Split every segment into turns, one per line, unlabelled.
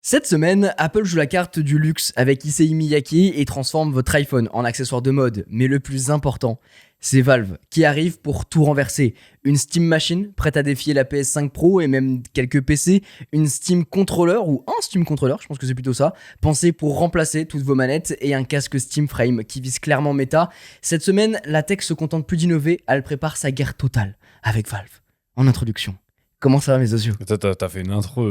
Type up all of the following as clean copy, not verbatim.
Cette semaine, Apple joue la carte du luxe avec Issei Miyake et transforme votre iPhone en accessoire de mode. Mais le plus important, c'est Valve qui arrive pour tout renverser. Une Steam Machine prête à défier la PS5 Pro et même quelques PC. Une Steam Controller ou un Steam Controller, je pense que c'est plutôt ça, pensé pour remplacer toutes vos manettes et un casque Steam Frame qui vise clairement méta. Cette semaine, la tech se contente plus d'innover, elle prépare sa guerre totale avec Valve. En introduction, comment ça va mes osios ?
T'as fait une intro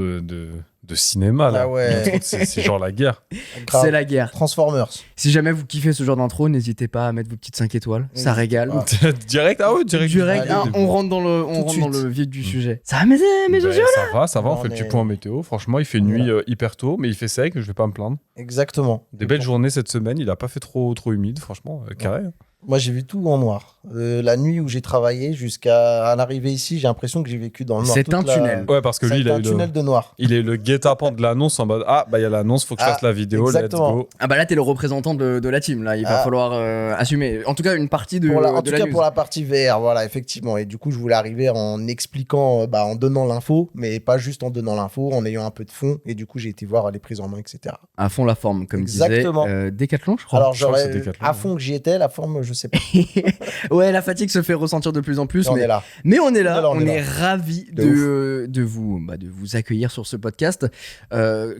de cinéma là.
Ah ouais.
C'est genre la guerre.
Grave.
C'est la guerre.
Transformers.
Si jamais vous kiffez ce genre d'intro, n'hésitez pas à mettre vos petites 5 étoiles, ça régale.
Ah.
Direct, ah ouais, direct.
Direct,
Allez,
on rentre dans le,
tout de suite.
vif du sujet. Ça va mes
Ben,
osios ?
ça va, on
On
fait le petit
est-
point météo. Franchement, il fait nuit hyper tôt, mais il fait sec, je vais pas me plaindre.
Exactement.
Des belles journées cette semaine, il a pas fait trop humide, franchement, carré.
Moi, j'ai vu tout en noir. La nuit où j'ai travaillé jusqu'à l'arrivée ici, j'ai l'impression que j'ai vécu dans le noir.
C'est
toute
un tunnel.
Ouais, parce que lui, il a
un
eu
tunnel de noir.
il est le guet-apens de l'annonce en mode ah bah il y a l'annonce, faut que je fasse la vidéo,
exactement.
let's go.
Ah bah là t'es le représentant de la team, là il va
Ah.
falloir assumer. En tout cas une partie de,
En
de
tout
la
cas,
news.
pour la partie VR, voilà, effectivement. Et du coup, je voulais arriver en expliquant, en donnant l'info, mais pas juste en donnant l'info, en ayant un peu de fond. Et du coup, j'ai été voir les prises en main, etc.
À fond la forme comme
Exactement.
disait Decathlon je crois.
Alors,
je crois que c'est
j'aurais
Decathlon,
à
ouais.
fond que j'y étais, la forme, je sais pas.
Ouais la fatigue se fait ressentir de plus en plus
Mais on est là.
mais on est là,
On
on
est
est
là.
ravis de vous accueillir sur ce podcast.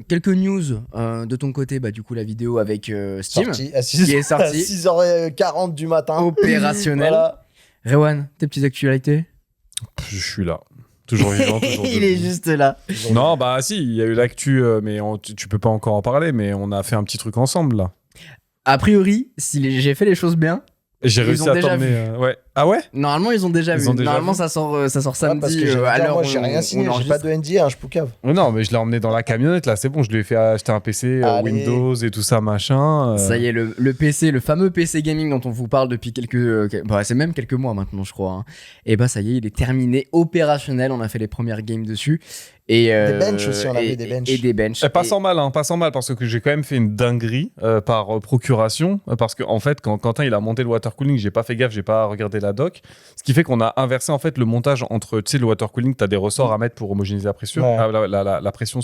Quelques news de ton côté, bah du coup la vidéo avec Steam
Sorti à
qui est sorti.
6h40 du matin.
Opérationnel.
Voilà.
Rewan, tes petites actualités?
Je suis là. Toujours vivant, toujours
Il est
debout.
juste là.
Non, bah si, il y a eu l'actu, mais tu peux pas encore en parler, mais on a fait un petit truc ensemble là.
A priori, si j'ai fait les choses bien,
J'ai
Ils
réussi
ont
à
déjà
t'emmener.
vu.
Ouais. Ah ouais?
normalement ils ont déjà
Ils
vu.
ont déjà
Normalement
vu.
ça sort samedi
parce que j'allais
à
dire,
l'heure
moi,
où
j'ai rien
on
signé, j'ai
enregistre.
pas de NDA, je poucave.
Non, mais je l'ai emmené dans la camionnette là, c'est bon, je lui ai fait acheter un PC
Allez.
Windows et tout ça machin.
Ça y est, le PC, le fameux PC gaming dont on vous parle depuis c'est même quelques mois maintenant, je crois. Hein. Et bah, ça y est, il est terminé, opérationnel. On a fait les premières games dessus. Et,
Des benches aussi, on a vu des benches.
Et des benches.
Pas sans mal, parce que j'ai quand même fait une dinguerie par procuration. Parce que, en fait, quand Quentin il a monté le water cooling, j'ai pas fait gaffe, j'ai pas regardé la doc. Ce qui fait qu'on a inversé en fait le montage entre, tu sais, le water cooling, t'as des ressorts à mettre pour homogénéiser la pression,
Ouais.
la pression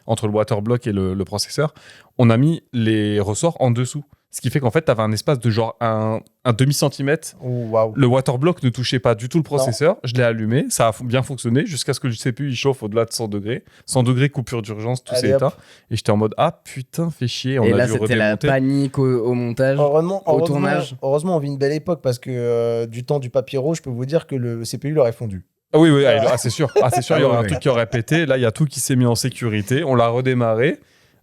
entre le water block et le processeur. On a mis les ressorts en dessous. Ce qui fait qu'en fait, t'avais un espace de genre un demi-centimètre.
Oh, waouh.
Le water block ne touchait pas du tout le processeur. Je l'ai allumé, ça a bien fonctionné jusqu'à ce que le CPU il chauffe au-delà de 100 degrés. 100 degrés, coupure d'urgence, tout s'est
Allez, hop.
éteint. Et j'étais en mode ah putain, fais chier. On
Et
a
là,
dû
c'était la
redémonter.
panique au montage.
Heureusement,
tournage.
heureusement, on vit une belle époque parce que du temps du papier rouge, je peux vous dire que le CPU l'aurait fondu.
Ah oui, c'est sûr. Il y aurait
Ah
un
ouais.
truc qui aurait pété. Là, il y a tout qui s'est mis en sécurité. On l'a redémarré.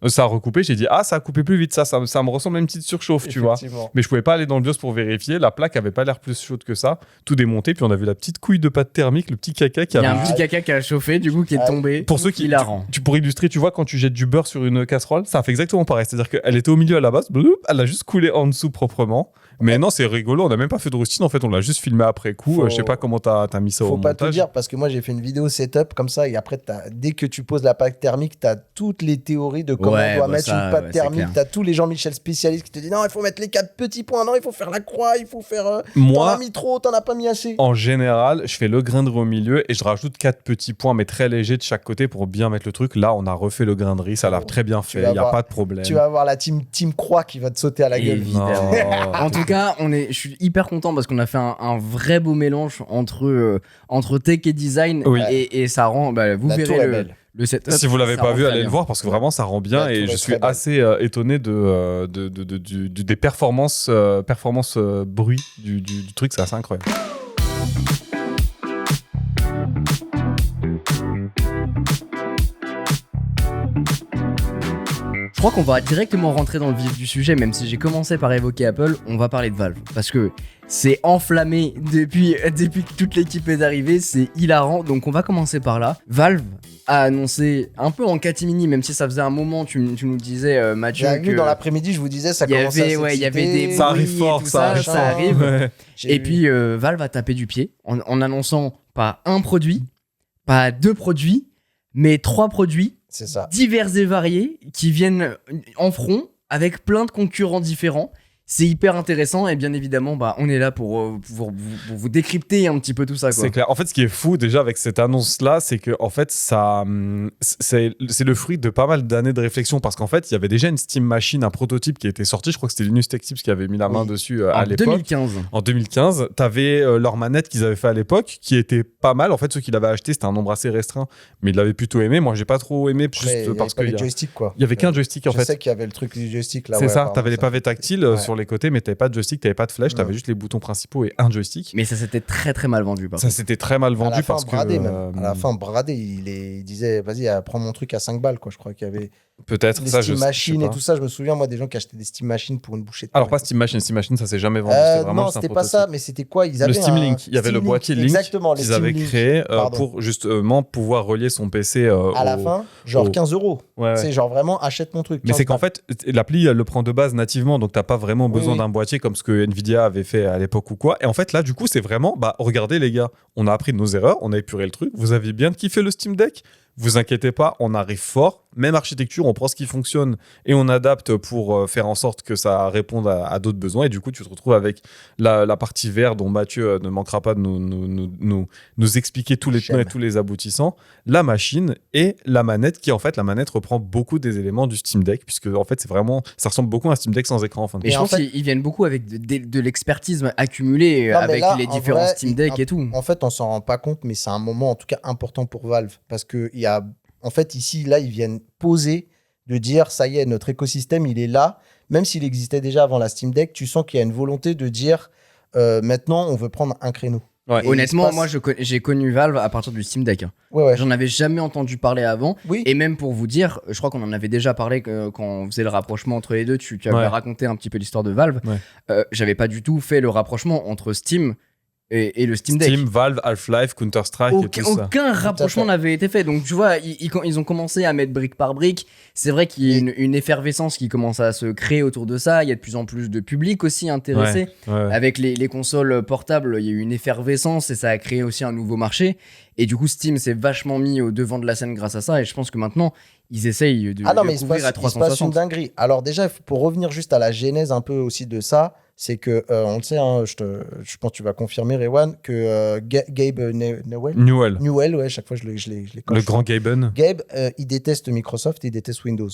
Ça a recoupé. J'ai dit, ça a coupé plus vite. Ça me ressemble à une petite surchauffe, tu vois.
Effectivement.
Mais je pouvais pas aller dans le BIOS pour vérifier. La plaque avait pas l'air plus chaude que ça. Tout démonté. Puis on a vu la petite couille de pâte thermique, le petit caca qui
Il y a un
avait
petit caca qui a chauffé, du coup, qui est
Ah,
tombé.
Pour ceux qui.
hilarant.
Pour illustrer, tu vois, quand tu jettes du beurre sur une casserole, ça fait exactement pareil. C'est-à-dire qu'elle était au milieu à la base, bloup, elle a juste coulé en dessous proprement. Mais non, c'est rigolo. On n'a même pas fait de routine. En fait, on l'a juste filmé après coup.
Faut-
Je sais pas comment t'as mis ça au
Faut pas te
montage.
dire parce que moi j'ai fait une vidéo setup comme ça et après dès que tu poses la pâte thermique, t'as toutes les théories de comment
Ouais,
on doit
bah
mettre
ça,
une pâte
ouais, c'est
thermique.
clair.
T'as tous les Jean-Michel spécialistes qui te disent non, il faut mettre les 4 petits points, non, il faut faire la croix, il faut faire. T'en
Moi,
as mis trop, t'en as pas mis assez.
en général, je fais le grain de riz au milieu et je rajoute 4 petits points, mais très légers de chaque côté pour bien mettre le truc. Là, on a refait le grain de riz, ça l'a très bien
Tu
fait,
vas
il n'y a
voir-
pas de problème.
Tu vas avoir la team croix qui va te sauter à la gueule.
Évidemment.
Non.
En tout cas, je suis hyper content parce qu'on a fait un vrai beau mélange entre tech et design
Oui.
et ça rend, bah, vous
La tour
verrez
est belle.
le setup.
Si vous l'avez
ça
pas
rend
vu,
très
allez
bien.
le voir parce que vraiment ça rend bien
La
et
tour
je
est
suis
très belle.
assez étonné des performances bruit du truc, c'est assez incroyable.
Je crois qu'on va directement rentrer dans le vif du sujet, même si j'ai commencé par évoquer Apple, on va parler de Valve. Parce que c'est enflammé depuis que toute l'équipe est arrivée, c'est hilarant, donc on va commencer par là. Valve a annoncé, un peu en catimini, même si ça faisait un moment, tu nous le disais Mathieu,
J'ai vu
que
dans l'après-midi, je vous disais, ça
il y
commençait
avait,
à
ouais, il y avait
s'exciter.
des
Ça
bruits
arrive
et
fort,
tout
ça
arrive.
Ouais.
J'ai
Et
vu.
puis Valve a tapé du pied en annonçant pas un produit, pas 2 produits, mais 3 produits
C'est ça.
divers et variés qui viennent en front avec plein de concurrents différents. C'est hyper intéressant et bien évidemment, on est là pour vous décrypter un petit peu tout ça, quoi.
C'est clair. En fait, ce qui est fou déjà avec cette annonce-là, c'est que en fait, c'est le fruit de pas mal d'années de réflexion parce qu'en fait, il y avait déjà une Steam Machine, un prototype qui était sorti. Je crois que c'était Linus Tech Tips qui avait mis la main dessus à l'époque.
2015.
En 2015, t'avais leur manette qu'ils avaient fait à l'époque qui était pas mal. En fait, ceux qui l'avaient acheté, c'était un nombre assez restreint, mais ils l'avaient plutôt aimé. Moi, j'ai pas trop aimé juste parce que
les joysticks, quoi.
Il y avait qu'un joystick en fait.
Je sais qu'il y avait le truc du joystick là.
C'est ça.
Pardon,
T'avais les pavés tactiles sur les côtés, mais t'avais pas de joystick, t'avais pas de flèche, t'avais juste les boutons principaux et un joystick.
Mais ça s'était très très mal vendu.
Ça s'était très mal vendu parce
bradé,
que
même. À la fin, bradé, il disait vas-y, prends mon truc à 5 balles, quoi. Je crois qu'il y avait
peut-être
les
ça.
Steam Machine et tout ça. Je me souviens, moi, des gens qui achetaient des Steam Machine pour une bouchée de pain.
Alors pas Steam Machine, ça s'est jamais vendu. C'était vraiment
non, c'était pas ça, mais c'était quoi? Ils avaient
le Steam Link. Il y avait le boîtier Link qu'ils avaient créé pour justement pouvoir relier son PC
à la fin, genre 15 €.
Ouais.
C'est genre vraiment achète mon truc.
Mais c'est qu'en fait, l'appli elle le prend de base nativement, donc t'as pas vraiment besoin d'un boîtier comme ce que Nvidia avait fait à l'époque ou quoi. Et en fait là, du coup, c'est vraiment, regardez les gars, on a appris de nos erreurs, on a épuré le truc. Vous avez bien kiffé le Steam Deck? Vous inquiétez pas, on arrive fort. Même architecture, on prend ce qui fonctionne et on adapte pour faire en sorte que ça réponde à d'autres besoins. Et du coup, tu te retrouves avec la partie verte dont Mathieu ne manquera pas de nous expliquer tous les tenants et tous les aboutissants. La machine et la manette, qui en fait, la manette reprend beaucoup des éléments du Steam Deck, puisque en fait, c'est vraiment, ça ressemble beaucoup à un Steam Deck sans écran. En fin de compte.
Et je pense qu'ils viennent beaucoup avec de l'expertise accumulée avec les différents Steam Deck et tout.
En fait, on s'en rend pas compte, mais c'est un moment en tout cas important pour Valve parce que il y a en fait, ici, là, ils viennent poser, de dire, ça y est, notre écosystème, il est là. Même s'il existait déjà avant la Steam Deck, tu sens qu'il y a une volonté de dire, maintenant, on veut prendre un créneau.
Ouais. Honnêtement, moi, j'ai connu Valve à partir du Steam Deck.
Ouais.
J'en avais jamais entendu parler avant.
Oui.
Et même pour vous dire, je crois qu'on en avait déjà parlé quand on faisait le rapprochement entre les deux. Tu avais raconté un petit peu l'histoire de Valve. J'avais pas du tout fait le rapprochement entre Steam et le Steam Deck.
Steam, Valve, Half-Life, Counter-Strike et tout ça.
Aucun rapprochement n'avait été fait. Donc tu vois, ils ont commencé à mettre brique par brique. C'est vrai qu'il y a une effervescence qui commence à se créer autour de ça. Il y a de plus en plus de public aussi intéressé. Avec les consoles portables, il y a eu une effervescence et ça a créé aussi un nouveau marché. Et du coup, Steam s'est vachement mis au devant de la scène grâce à ça. Et je pense que maintenant, ils essayent de couvrir à 360.
Il se passe une dinguerie. Alors déjà, pour revenir juste à la genèse un peu aussi de ça, c'est que, on le sait, hein, je pense que tu vas confirmer, Rewan, que Gabe Newell, ouais, chaque fois je les coche.
Le grand Gaben.
Gabe, il déteste Microsoft et il déteste Windows.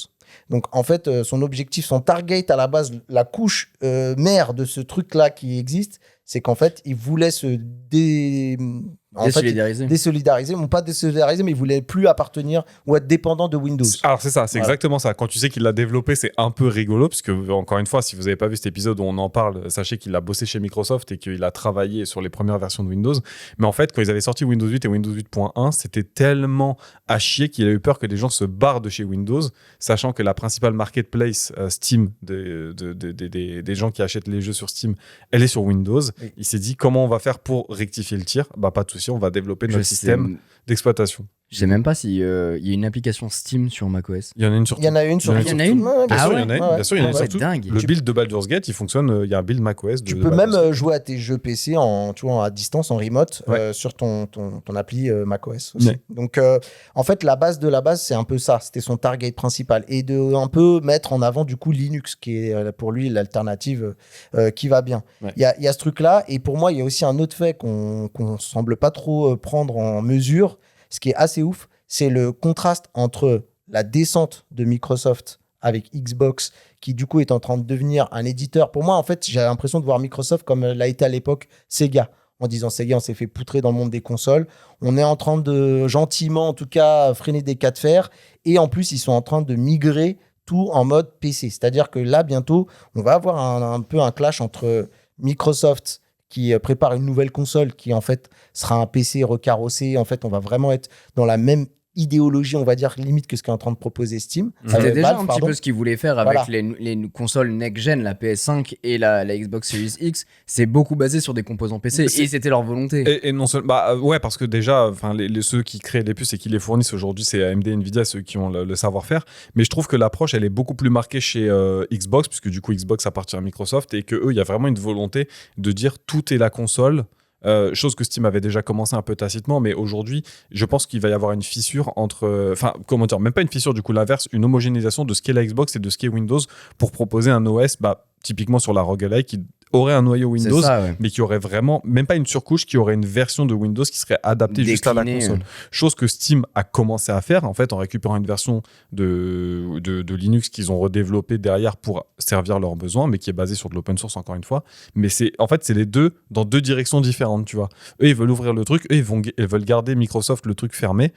Donc en fait, son objectif, son target à la base, la couche mère de ce truc-là qui existe, c'est qu'en fait, il voulait se désolidariser, ou pas désolidariser, mais il voulait plus appartenir ou être dépendant de Windows.
Alors c'est ça, c'est exactement ça. Quand tu sais qu'il l'a développé, c'est un peu rigolo, parce que encore une fois, si vous n'avez pas vu cet épisode où on en parle, sachez qu'il a bossé chez Microsoft et qu'il a travaillé sur les premières versions de Windows. Mais en fait, quand ils avaient sorti Windows 8 et Windows 8.1, c'était tellement à chier qu'il a eu peur que des gens se barrent de chez Windows, sachant que la principale marketplace Steam des gens qui achètent les jeux sur Steam, elle est sur Windows. Oui. Il s'est dit, comment on va faire pour rectifier le tir? Pas de souci, on va développer notre système d'exploitation.
Je sais même pas s'il y a une application Steam sur macOS.
Il y en a une sur tout.
Il y en a une sur tout.
Il y en a une.
Bien sûr, il y en a une. Bien sûr, il y en a une sur tout.
Dingue.
Le build de Baldur's Gate, il fonctionne. Il y a un build macOS.
Tu peux même jouer à tes jeux PC à distance, en remote, sur ton appli macOS aussi. Ouais. Donc, en fait, la base de la base, c'est un peu ça. C'était son target principal. Et de un peu mettre en avant, du coup, Linux, qui est pour lui l'alternative qui va bien. Il y a ce truc-là. Et pour moi, il y a aussi un autre fait qu'on semble pas trop prendre en mesure, ce qui est assez ouf. C'est le contraste entre la descente de Microsoft avec Xbox, qui du coup est en train de devenir un éditeur. Pour moi, en fait, j'ai l'impression de voir Microsoft comme l'a été à l'époque Sega, en disant Sega, on s'est fait poutrer dans le monde des consoles. On est en train de, gentiment en tout cas, freiner des cas de fer. Et en plus, ils sont en train de migrer tout en mode PC. C'est-à-dire que là, bientôt, on va avoir un peu un clash entre Microsoft qui prépare une nouvelle console qui en fait sera un PC recarrossé. En fait, on va vraiment être dans la même idéologie, on va dire, limite que ce qu'est en train de proposer Steam.
C'était déjà un petit peu ce qu'ils voulaient faire avec les consoles next-gen, la PS5 et la Xbox Series X. C'est beaucoup basé sur des composants PC et c'était leur volonté.
Et non seulement, parce que déjà, ceux qui créent les puces et qui les fournissent aujourd'hui, c'est AMD et Nvidia, ceux qui ont le savoir-faire. Mais je trouve que l'approche, elle est beaucoup plus marquée chez Xbox, puisque du coup, Xbox appartient à Microsoft et qu'eux, il y a vraiment une volonté de dire tout est la console. Chose que Steam avait déjà commencé un peu tacitement, mais aujourd'hui, je pense qu'il va y avoir une fissure entre... même pas une fissure, du coup, l'inverse, une homogénéisation de ce qu'est la Xbox et de ce qu'est Windows pour proposer un OS typiquement sur la roguelike, qui aurait un noyau Windows,
C'est ça, ouais.
mais qui aurait vraiment, même pas une surcouche, qui aurait une version de Windows qui serait adaptée juste à la
Décliné,
console. Chose que Steam a commencé à faire, en fait, en récupérant une version de Linux qu'ils ont redéveloppée derrière pour servir leurs besoins, mais qui est basée sur de l'open source, encore une fois. Mais c'est les deux dans deux directions différentes, tu vois. Eux, ils veulent ouvrir le truc, eux, ils veulent garder Microsoft le truc fermé,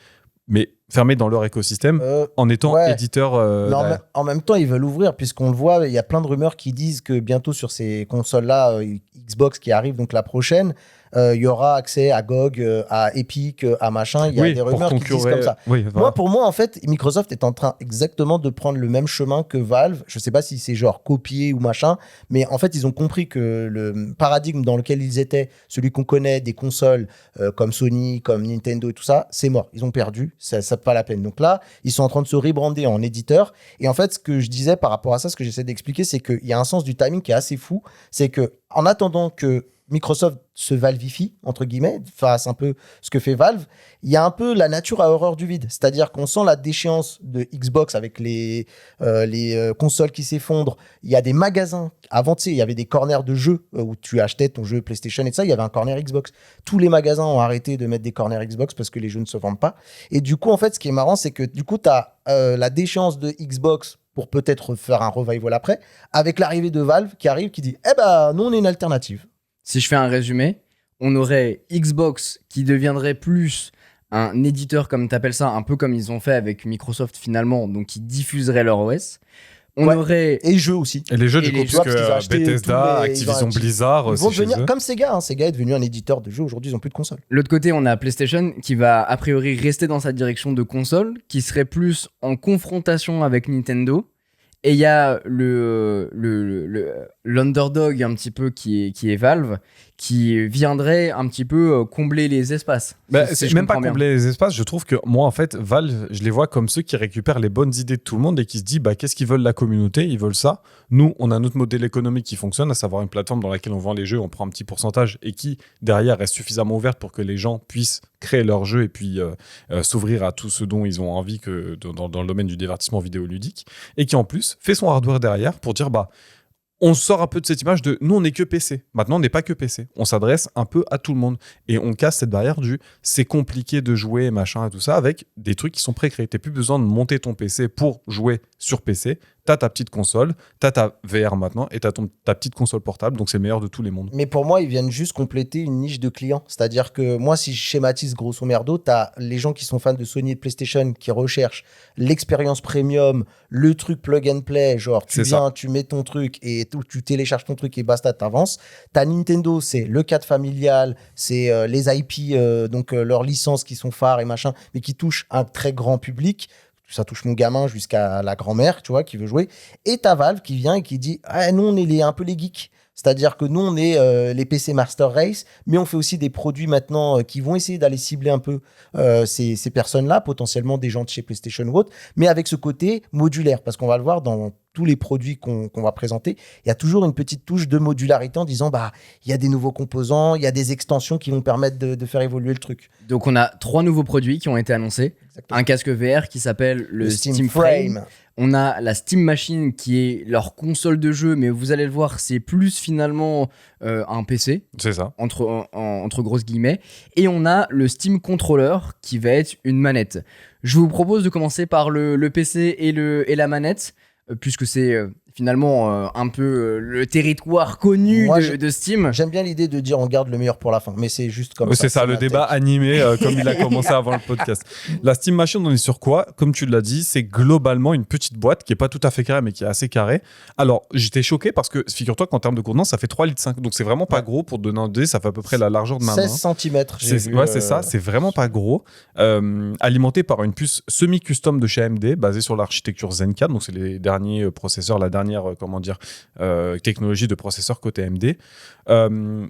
mais fermé dans leur écosystème en étant éditeur.
Mais en même temps, ils veulent ouvrir, puisqu'on le voit, il y a plein de rumeurs qui disent que bientôt sur ces consoles-là, Xbox qui arrive, donc la prochaine, il y aura accès à GOG, à Epic, à machin. Il y a des rumeurs qui disent comme ça.
Oui, voilà.
Pour moi, en fait, Microsoft est en train exactement de prendre le même chemin que Valve. Je sais pas si c'est genre copié ou machin, mais en fait, ils ont compris que le paradigme dans lequel ils étaient, celui qu'on connaît des consoles comme Sony, comme Nintendo et tout ça, c'est mort. Ils ont perdu. Ça pas la peine. Donc là, ils sont en train de se rebrander en éditeur. Et en fait, ce que je disais par rapport à ça, ce que j'essaie d'expliquer, c'est qu'il y a un sens du timing qui est assez fou. C'est que en attendant que Microsoft se valvifie, entre guillemets, fasse un peu ce que fait Valve, il y a un peu la nature à horreur du vide. C'est-à-dire qu'on sent la déchéance de Xbox avec les consoles qui s'effondrent. Il y a des magasins. Avant, tu sais, il y avait des corners de jeux où tu achetais ton jeu PlayStation et tout ça. Il y avait un corner Xbox. Tous les magasins ont arrêté de mettre des corners Xbox parce que les jeux ne se vendent pas. Et du coup, en fait, ce qui est marrant, c'est que du coup, tu as la déchéance de Xbox pour peut-être faire un revival après, avec l'arrivée de Valve qui arrive, qui dit « Eh ben, nous, on est une alternative ».
Si je fais un résumé, on aurait Xbox qui deviendrait plus un éditeur, comme tu appelles ça, un peu comme ils ont fait avec Microsoft finalement, donc qui diffuserait leur OS. On aurait...
Et jeux aussi.
Et les jeux,
Et
du
les
coup,
jeux,
parce
parce qu'ils ont
que
acheté
Bethesda,
tous les-
Activision
ils ont-
Blizzard,
Ils vont
c'est chez
devenir
eux.
comme Sega. Hein. Sega est devenu un éditeur de jeux. Aujourd'hui, ils n'ont plus de console.
L'autre côté, on a PlayStation qui va a priori rester dans sa direction de console, qui serait plus en confrontation avec Nintendo. Et il y a l'underdog un petit peu qui est Valve, qui viendrait un petit peu combler les espaces.
Bah,
Si
c'est
je
même pas
comprends bien.
combler les espaces. Je trouve que moi, en fait, Valve, je les vois comme ceux qui récupèrent les bonnes idées de tout le monde et qui se disent bah, qu'est-ce qu'ils veulent la communauté. Ils veulent ça. Nous, on a notre modèle économique qui fonctionne, à savoir une plateforme dans laquelle on vend les jeux, on prend un petit pourcentage et qui, derrière, reste suffisamment ouverte pour que les gens puissent créer leurs jeux et puis s'ouvrir à tout ce dont ils ont envie que dans le domaine du divertissement vidéoludique. Et qui, en plus, fait son hardware derrière pour dire bah, on sort un peu de cette image de nous, on n'est que PC. Maintenant, on n'est pas que PC. On s'adresse un peu à tout le monde. Et on casse cette barrière du c'est compliqué de jouer, machin et tout ça, avec des trucs qui sont pré-créés. Tu n'as plus besoin de monter ton PC pour jouer sur PC. Tu as ta petite console, tu as ta VR maintenant et tu as ta petite console portable. Donc, c'est le meilleur de tous les mondes.
Mais pour moi, ils viennent juste compléter une niche de clients. C'est-à-dire que moi, si je schématise grosso merdo, tu as les gens qui sont fans de Sony et de PlayStation qui recherchent l'expérience premium, le truc plug and play, genre tu
C'est
viens,
ça.
tu mets ton truc et tu télécharges ton truc et basta, t'avances. T'as Nintendo, c'est le cadre familial, c'est les IP, donc leurs licences qui sont phares et machin, mais qui touchent un très grand public. Ça touche mon gamin jusqu'à la grand-mère, tu vois, qui veut jouer. Et t'as Valve qui vient et qui dit « Ah, nous, on est un peu les geeks. » C'est-à-dire que nous, on est les PC Master Race, mais on fait aussi des produits maintenant qui vont essayer d'aller cibler un peu ces personnes-là, potentiellement des gens de chez PlayStation ou autre, mais avec ce côté modulaire. Parce qu'on va le voir dans tous les produits qu'on va présenter, il y a toujours une petite touche de modularité en disant bah il y a des nouveaux composants, il y a des extensions qui vont permettre de faire évoluer le truc.
Donc on a 3 nouveaux produits qui ont été annoncés.
Exactement.
Un casque VR qui s'appelle le Steam Frame. On a la Steam Machine qui est leur console de jeu, mais vous allez le voir, c'est plus finalement un PC,
C'est ça.
entre grosses guillemets. Et on a le Steam Controller qui va être une manette. Je vous propose de commencer par le PC et la manette, puisque c'est finalement un peu le territoire connu
Moi,
de Steam.
J'aime bien l'idée de dire on garde le meilleur pour la fin, mais c'est juste comme ça.
C'est ça, le
ma
débat
tech.
animé, comme il a commencé avant le podcast. La Steam Machine, on est sur quoi? Comme tu l'as dit, c'est globalement une petite boîte qui est pas tout à fait carrée, mais qui est assez carrée. Alors, j'étais choqué parce que, figure-toi qu'en termes de contenance, ça fait 3,5 litres. Donc, c'est vraiment pas
Ouais.
gros pour te donner un idée. Ça fait à peu près la largeur de ma main.
16 cm.
C'est ça, c'est vraiment pas gros. Alimenté par une puce semi-custom de chez AMD, basée sur l'architecture Zen 4. Donc, c'est les derniers processeurs, la dernière, technologie de processeur côté AMD.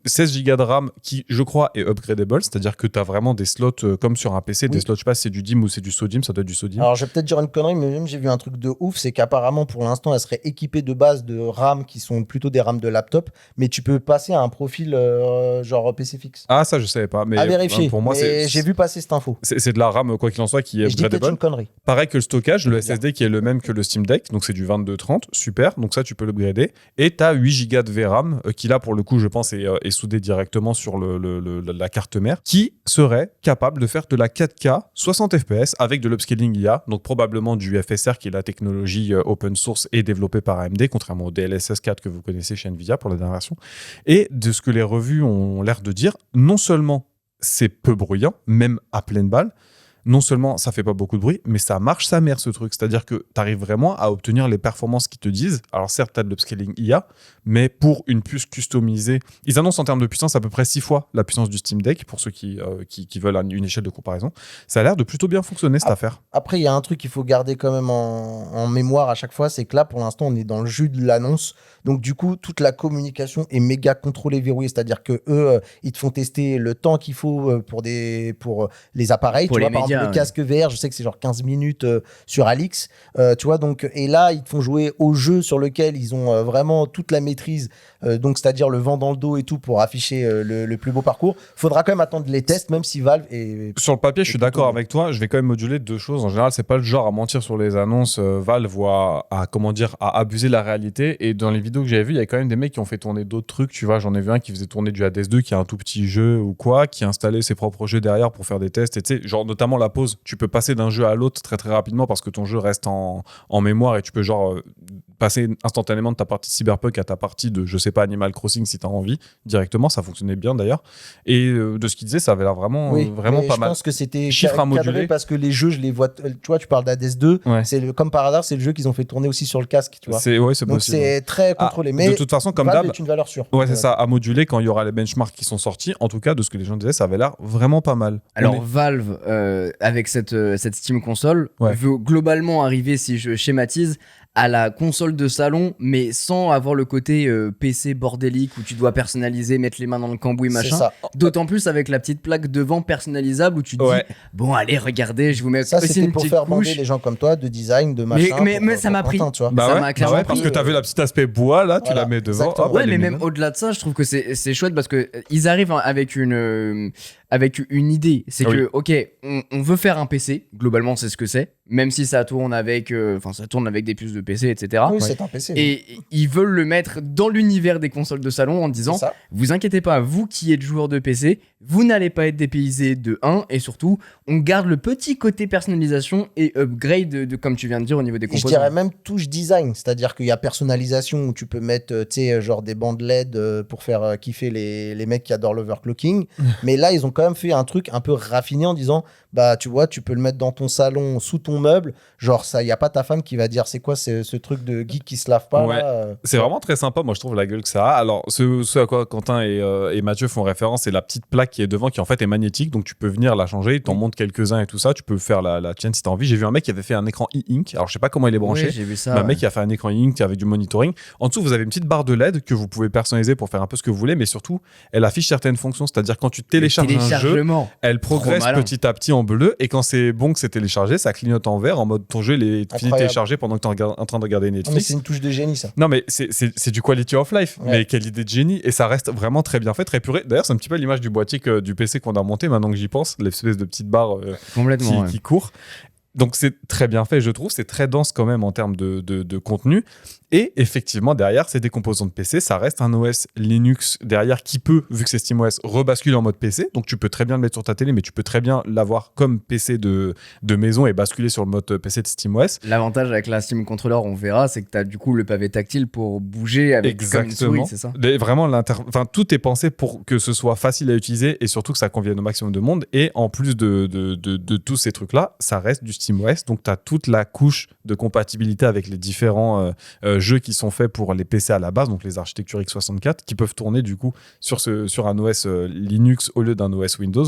16 Go de RAM qui, je crois, est upgradable. C'est-à-dire que tu as vraiment des slots comme sur un PC, des
Oui.
slots, je sais pas si c'est du DIMM ou c'est du SODIMM, ça doit être du SODIMM.
Alors, je vais peut-être dire une connerie, mais même j'ai vu un truc de ouf, c'est qu'apparemment, pour l'instant, elle serait équipée de base de RAM qui sont plutôt des RAM de laptop, mais tu peux passer à un profil genre PC fixe.
Ah, ça, je savais pas. Mais
À vérifier.
pour moi,
Mais j'ai vu passer cette info.
c'est de la RAM, quoi qu'il en soit, qui est
Et je dis peut-être
upgradable.
une connerie.
Pareil que le stockage, le
Bien.
SSD qui est le même que le Steam Deck, donc c'est du 22-30, super. super, donc ça tu peux l'upgrader. Et tu as 8 Go de VRAM qui là pour le coup je pense est soudé directement sur la carte mère, qui serait capable de faire de la 4K 60 fps avec de l'upscaling IA, donc probablement du FSR qui est la technologie open source et développée par AMD, contrairement au DLSS 4 que vous connaissez chez Nvidia pour la dernière version. Et de ce que les revues ont l'air de dire, non seulement c'est peu bruyant, même à pleine balle, non seulement ça fait pas beaucoup de bruit, mais ça marche sa mère ce truc. C'est-à-dire que tu arrives vraiment à obtenir les performances qu'ils te disent. Alors certes, tu as de l'upscaling IA, mais pour une puce customisée, ils annoncent en termes de puissance à peu près 6 fois la puissance du Steam Deck, pour ceux qui veulent une échelle de comparaison. Ça a l'air de plutôt bien fonctionner cette affaire.
Après, il y a un truc qu'il faut garder quand même en mémoire à chaque fois, c'est que là, pour l'instant, on est dans le jus de l'annonce. Donc du coup, toute la communication est méga contrôlée, verrouillée. C'est-à-dire que eux, ils te font tester le temps qu'il faut pour les appareils.
Pour
tu
les
vois, par
médias,
exemple, le casque VR, je sais que c'est genre 15 minutes sur Alix. Tu vois, donc, et là, ils te font jouer au jeu sur lequel ils ont vraiment toute la maîtrise. Donc, c'est-à-dire le vent dans le dos et tout pour afficher le plus beau parcours. Faudra quand même attendre les tests, même si Valve est...
Sur le papier, je suis d'accord avec toi. Je vais quand même moduler deux choses. En général, c'est pas le genre à mentir sur les annonces. Valve ou à abuser la réalité. Et dans les vidéos que j'avais vues, il y a quand même des mecs qui ont fait tourner d'autres trucs. Tu vois, j'en ai vu un qui faisait tourner du Hades 2, qui est un tout petit jeu ou quoi, qui installait ses propres jeux derrière pour faire des tests. Et tu sais, genre notamment la pause. Tu peux passer d'un jeu à l'autre très très rapidement parce que ton jeu reste en mémoire et tu peux passer instantanément de ta partie Cyberpunk à ta partie de, je sais pas, Animal Crossing si tu as envie, directement. Ça fonctionnait bien d'ailleurs. Et de ce qu'il disait, ça avait l'air vraiment pas mal.
Je pense que c'était
chiffre à
cadré
moduler.
Parce que les jeux, je les vois. Tu vois, tu parles d'Hades 2.
Ouais.
Comme par hasard, c'est le jeu qu'ils ont fait tourner aussi sur le casque. Tu vois.
C'est
Donc
possible.
c'est très contrôlé. Mais
de toute façon, comme
Valve
d'hab,
est une valeur sûre.
ouais, c'est ça, à moduler quand il y aura les benchmarks qui sont sortis. En tout cas, de ce que les gens disaient, ça avait l'air vraiment pas mal.
Alors Valve, avec cette Steam console, veut globalement arriver, si je schématise, à la console de salon, mais sans avoir le côté PC bordélique où tu dois personnaliser, mettre les mains dans le cambouis, machin. D'autant plus avec la petite plaque devant personnalisable où tu te dis, bon, allez, regardez, je vous mets
ça,
aussi
c'était
une
pour
petite
faire
couche.
bander les gens comme toi de design, de machin.
Mais ça m'a pris.
Tu vois.
Ça m'a clairement
parce
pris.
que t'avais la petite aspect bois là, tu la mets devant.
Exactement.
Hop,
Ouais,
elle est
mais même
mignonne.
au-delà de ça, je trouve que c'est chouette parce que ils arrivent avec une idée. C'est que, ok, on veut faire un PC. Globalement, c'est ce que c'est. Même si ça tourne avec des puces de PC, etc.
Oui, c'est un PC.
Et ils veulent le mettre dans l'univers des consoles de salon en disant, vous inquiétez pas, vous qui êtes joueur de PC, vous n'allez pas être dépaysé de 1. Et surtout, on garde le petit côté personnalisation et upgrade de comme tu viens de dire au niveau des composants.
Je dirais même touche design, c'est-à-dire qu'il y a personnalisation où tu peux mettre genre des bandes LED pour faire kiffer les mecs qui adorent l'overclocking. Mais là, ils ont quand même fait un truc un peu raffiné en disant, bah tu vois, tu peux le mettre dans ton salon, sous ton meuble. Genre, ça, il n'y a pas ta femme qui va dire, c'est quoi ce truc de geek qui se lave pas là,
C'est vraiment très sympa, moi je trouve la gueule que ça a. Alors, ce à quoi Quentin et Mathieu font référence, c'est la petite plaque qui est devant, qui en fait est magnétique, donc tu peux venir la changer, ils t'en montrent quelques-uns et tout ça, tu peux faire la tienne si t'as envie. J'ai vu un mec qui avait fait un écran e-ink, alors je sais pas comment il est branché,
Oui, j'ai vu ça,
mais un mec qui a fait un écran e-ink avec du monitoring. En dessous, vous avez une petite barre de LED que vous pouvez personnaliser pour faire un peu ce que vous voulez, mais surtout, elle affiche certaines fonctions, c'est-à-dire quand tu télécharges un jeu, elle progresse petit à petit en bleu, et quand c'est bon que c'est téléchargé, ça clignote en vert en mode ton jeu il est fini de télécharger pendant que tu es en train de regarder Netflix.
Mais c'est une touche de génie, ça.
Non, mais c'est du quality of life. Ouais. Mais quelle idée de génie. Et ça reste vraiment très bien fait, très puré. D'ailleurs, c'est un petit peu l'image du boîtier du PC qu'on a monté maintenant que j'y pense, l'espèce de petite barre qui court. Donc c'est très bien fait, je trouve. C'est très dense quand même en termes de contenu. Et effectivement, derrière, c'est des composants de PC. Ça reste un OS Linux derrière qui peut, vu que c'est SteamOS, rebasculer en mode PC. Donc tu peux très bien le mettre sur ta télé, mais tu peux très bien l'avoir comme PC de maison et basculer sur le mode PC de SteamOS.
L'avantage avec la Steam Controller, on verra, c'est que tu as du coup le pavé tactile pour bouger avec comme une souris, c'est ça ?
Vraiment, tout est pensé pour que ce soit facile à utiliser et surtout que ça convienne au maximum de monde. Et en plus de tous ces trucs-là, ça reste du SteamOS. Donc tu as toute la couche de compatibilité avec les différents jeux qui sont faits pour les PC à la base, donc les architectures x64, qui peuvent tourner du coup sur un OS Linux au lieu d'un OS Windows,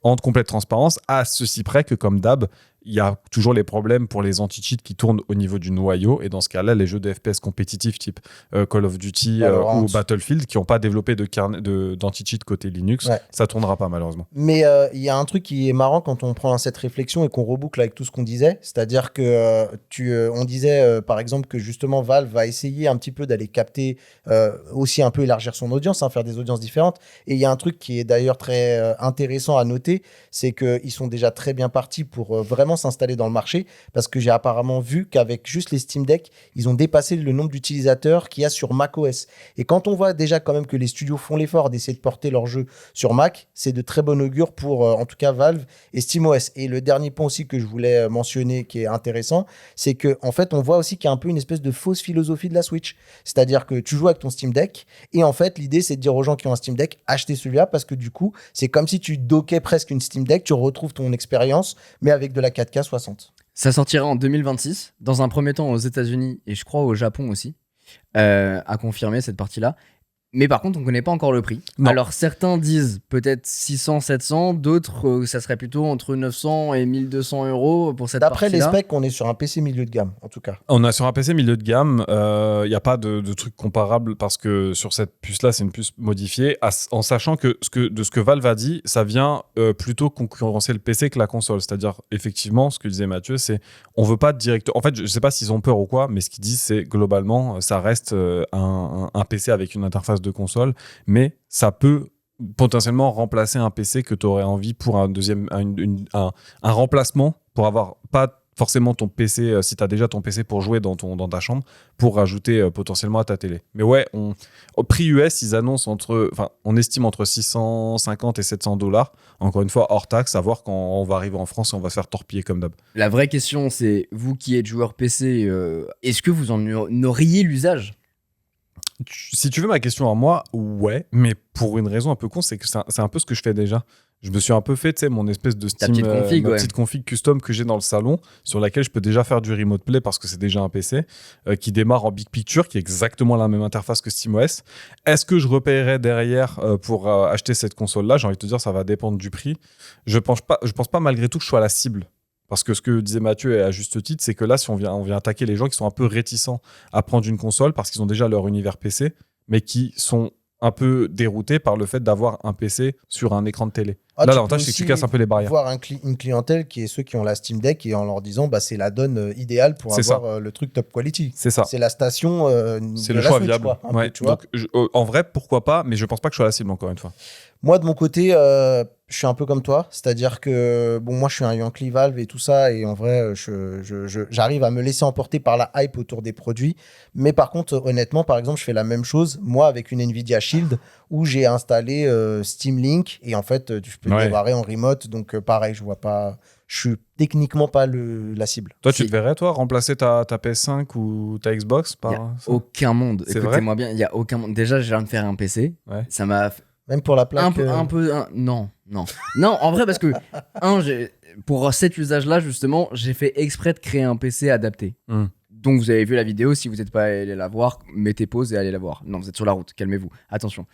en complète transparence, à ceci près que comme d'hab, il y a toujours les problèmes pour les anti-cheats qui tournent au niveau du noyau, et dans ce cas-là, les jeux de FPS compétitifs type Call of Duty ou Battlefield qui n'ont pas développé d'anti-cheat côté Linux, ça tournera pas malheureusement.
Mais il y a un truc qui est marrant quand on prend cette réflexion et qu'on reboucle avec tout ce qu'on disait, c'est-à-dire que on disait par exemple que justement Valve va essayer un petit peu d'aller capter, aussi un peu élargir son audience, faire des audiences différentes, et il y a un truc qui est d'ailleurs très intéressant à noter, c'est qu'ils sont déjà très bien partis pour vraiment s'installer dans le marché parce que j'ai apparemment vu qu'avec juste les Steam Deck, ils ont dépassé le nombre d'utilisateurs qu'il y a sur macOS. Et quand on voit déjà quand même que les studios font l'effort d'essayer de porter leurs jeux sur Mac, c'est de très bon augure pour en tout cas Valve et SteamOS. Et le dernier point aussi que je voulais mentionner qui est intéressant, c'est que en fait on voit aussi qu'il y a un peu une espèce de fausse philosophie de la Switch. C'est-à-dire que tu joues avec ton Steam Deck et en fait l'idée c'est de dire aux gens qui ont un Steam Deck, achetez celui-là parce que du coup c'est comme si tu dockais presque une Steam Deck, tu retrouves ton expérience mais avec de la 4K 60.
Ça sortira en 2026, dans un premier temps aux États-Unis et je crois au Japon aussi, à confirmer cette partie-là. Mais par contre, on ne connaît pas encore le prix.
Non.
Alors certains disent peut-être 600, 700, d'autres ça serait plutôt entre 900 et 1200 euros pour cette
D'après les
partie-là.
specs, on est sur un PC milieu de gamme en tout cas.
On a sur un PC milieu de gamme, il n'y a pas de truc comparable parce que sur cette puce-là, c'est une puce modifiée, en sachant que de ce que Valve a dit, ça vient plutôt concurrencer le PC que la console. C'est-à-dire, effectivement, ce que disait Mathieu, c'est on veut pas direct. En fait, je ne sais pas s'ils ont peur ou quoi, mais ce qu'ils disent, c'est globalement, ça reste un PC avec une interface de console, mais ça peut potentiellement remplacer un PC que tu aurais envie pour un remplacement pour avoir pas forcément ton PC, si tu as déjà ton PC pour jouer dans ta chambre, pour rajouter potentiellement à ta télé. Mais ouais, au prix US, ils annoncent on estime entre 650 et 700 $. Encore une fois, hors taxe, à voir quand on va arriver en France et on va se faire torpiller comme d'hab.
La vraie question, c'est vous qui êtes joueur PC, est-ce que vous en auriez l'usage ?
Si tu veux ma question à moi, ouais, mais pour une raison un peu con, c'est que c'est un peu ce que je fais déjà. Je me suis un peu fait, tu sais, mon espèce de Steam,
petite config,
ma
ouais.
petite config custom que j'ai dans le salon, sur laquelle je peux déjà faire du remote play parce que c'est déjà un PC qui démarre en big picture, qui est exactement la même interface que SteamOS. Est-ce que je repayerai derrière pour acheter cette console-là ? J'ai envie de te dire, ça va dépendre du prix. Je pense pas malgré tout que je sois la cible. Parce que ce que disait Mathieu, et à juste titre, c'est que là, si on vient attaquer les gens qui sont un peu réticents à prendre une console parce qu'ils ont déjà leur univers PC, mais qui sont un peu déroutés par le fait d'avoir un PC sur un écran de télé. Là, l'avantage, c'est que tu casses un peu les barrières.
Voir une clientèle qui est ceux qui ont la Steam Deck et en leur disant c'est la donne idéale pour
C'est
avoir le truc top quality.
C'est ça.
C'est la station
C'est
de
le
la
choix
Switch,
viable.
quoi, un
Ouais.
peu, tu vois.
Donc, en vrai, pourquoi pas, mais je pense pas que je sois la cible, encore une fois.
Moi, de mon côté, je suis un peu comme toi. C'est-à-dire que, moi, je suis un Yankee Valve et tout ça. Et en vrai, j'arrive à me laisser emporter par la hype autour des produits. Mais par contre, honnêtement, par exemple, je fais la même chose, moi, avec une Nvidia Shield, où j'ai installé Steam Link. Et en fait, je peux démarrer en remote. Donc, pareil, je suis techniquement pas la cible.
Toi, tu te verrais, toi, remplacer ta PS5 ou ta Xbox par
Il n'y a
ça ?
aucun monde.
C'est
Écoutez-moi bien, il n'y a aucun monde. Déjà, je viens de faire un PC.
Ouais.
Ça m'a
Même pour la plaque.
non. Non, en vrai, parce que, pour cet usage-là, justement, j'ai fait exprès de créer un PC adapté. Donc, vous avez vu la vidéo. Si vous n'êtes pas allé la voir, mettez pause et allez la voir. Non, vous êtes sur la route. Calmez-vous. Attention.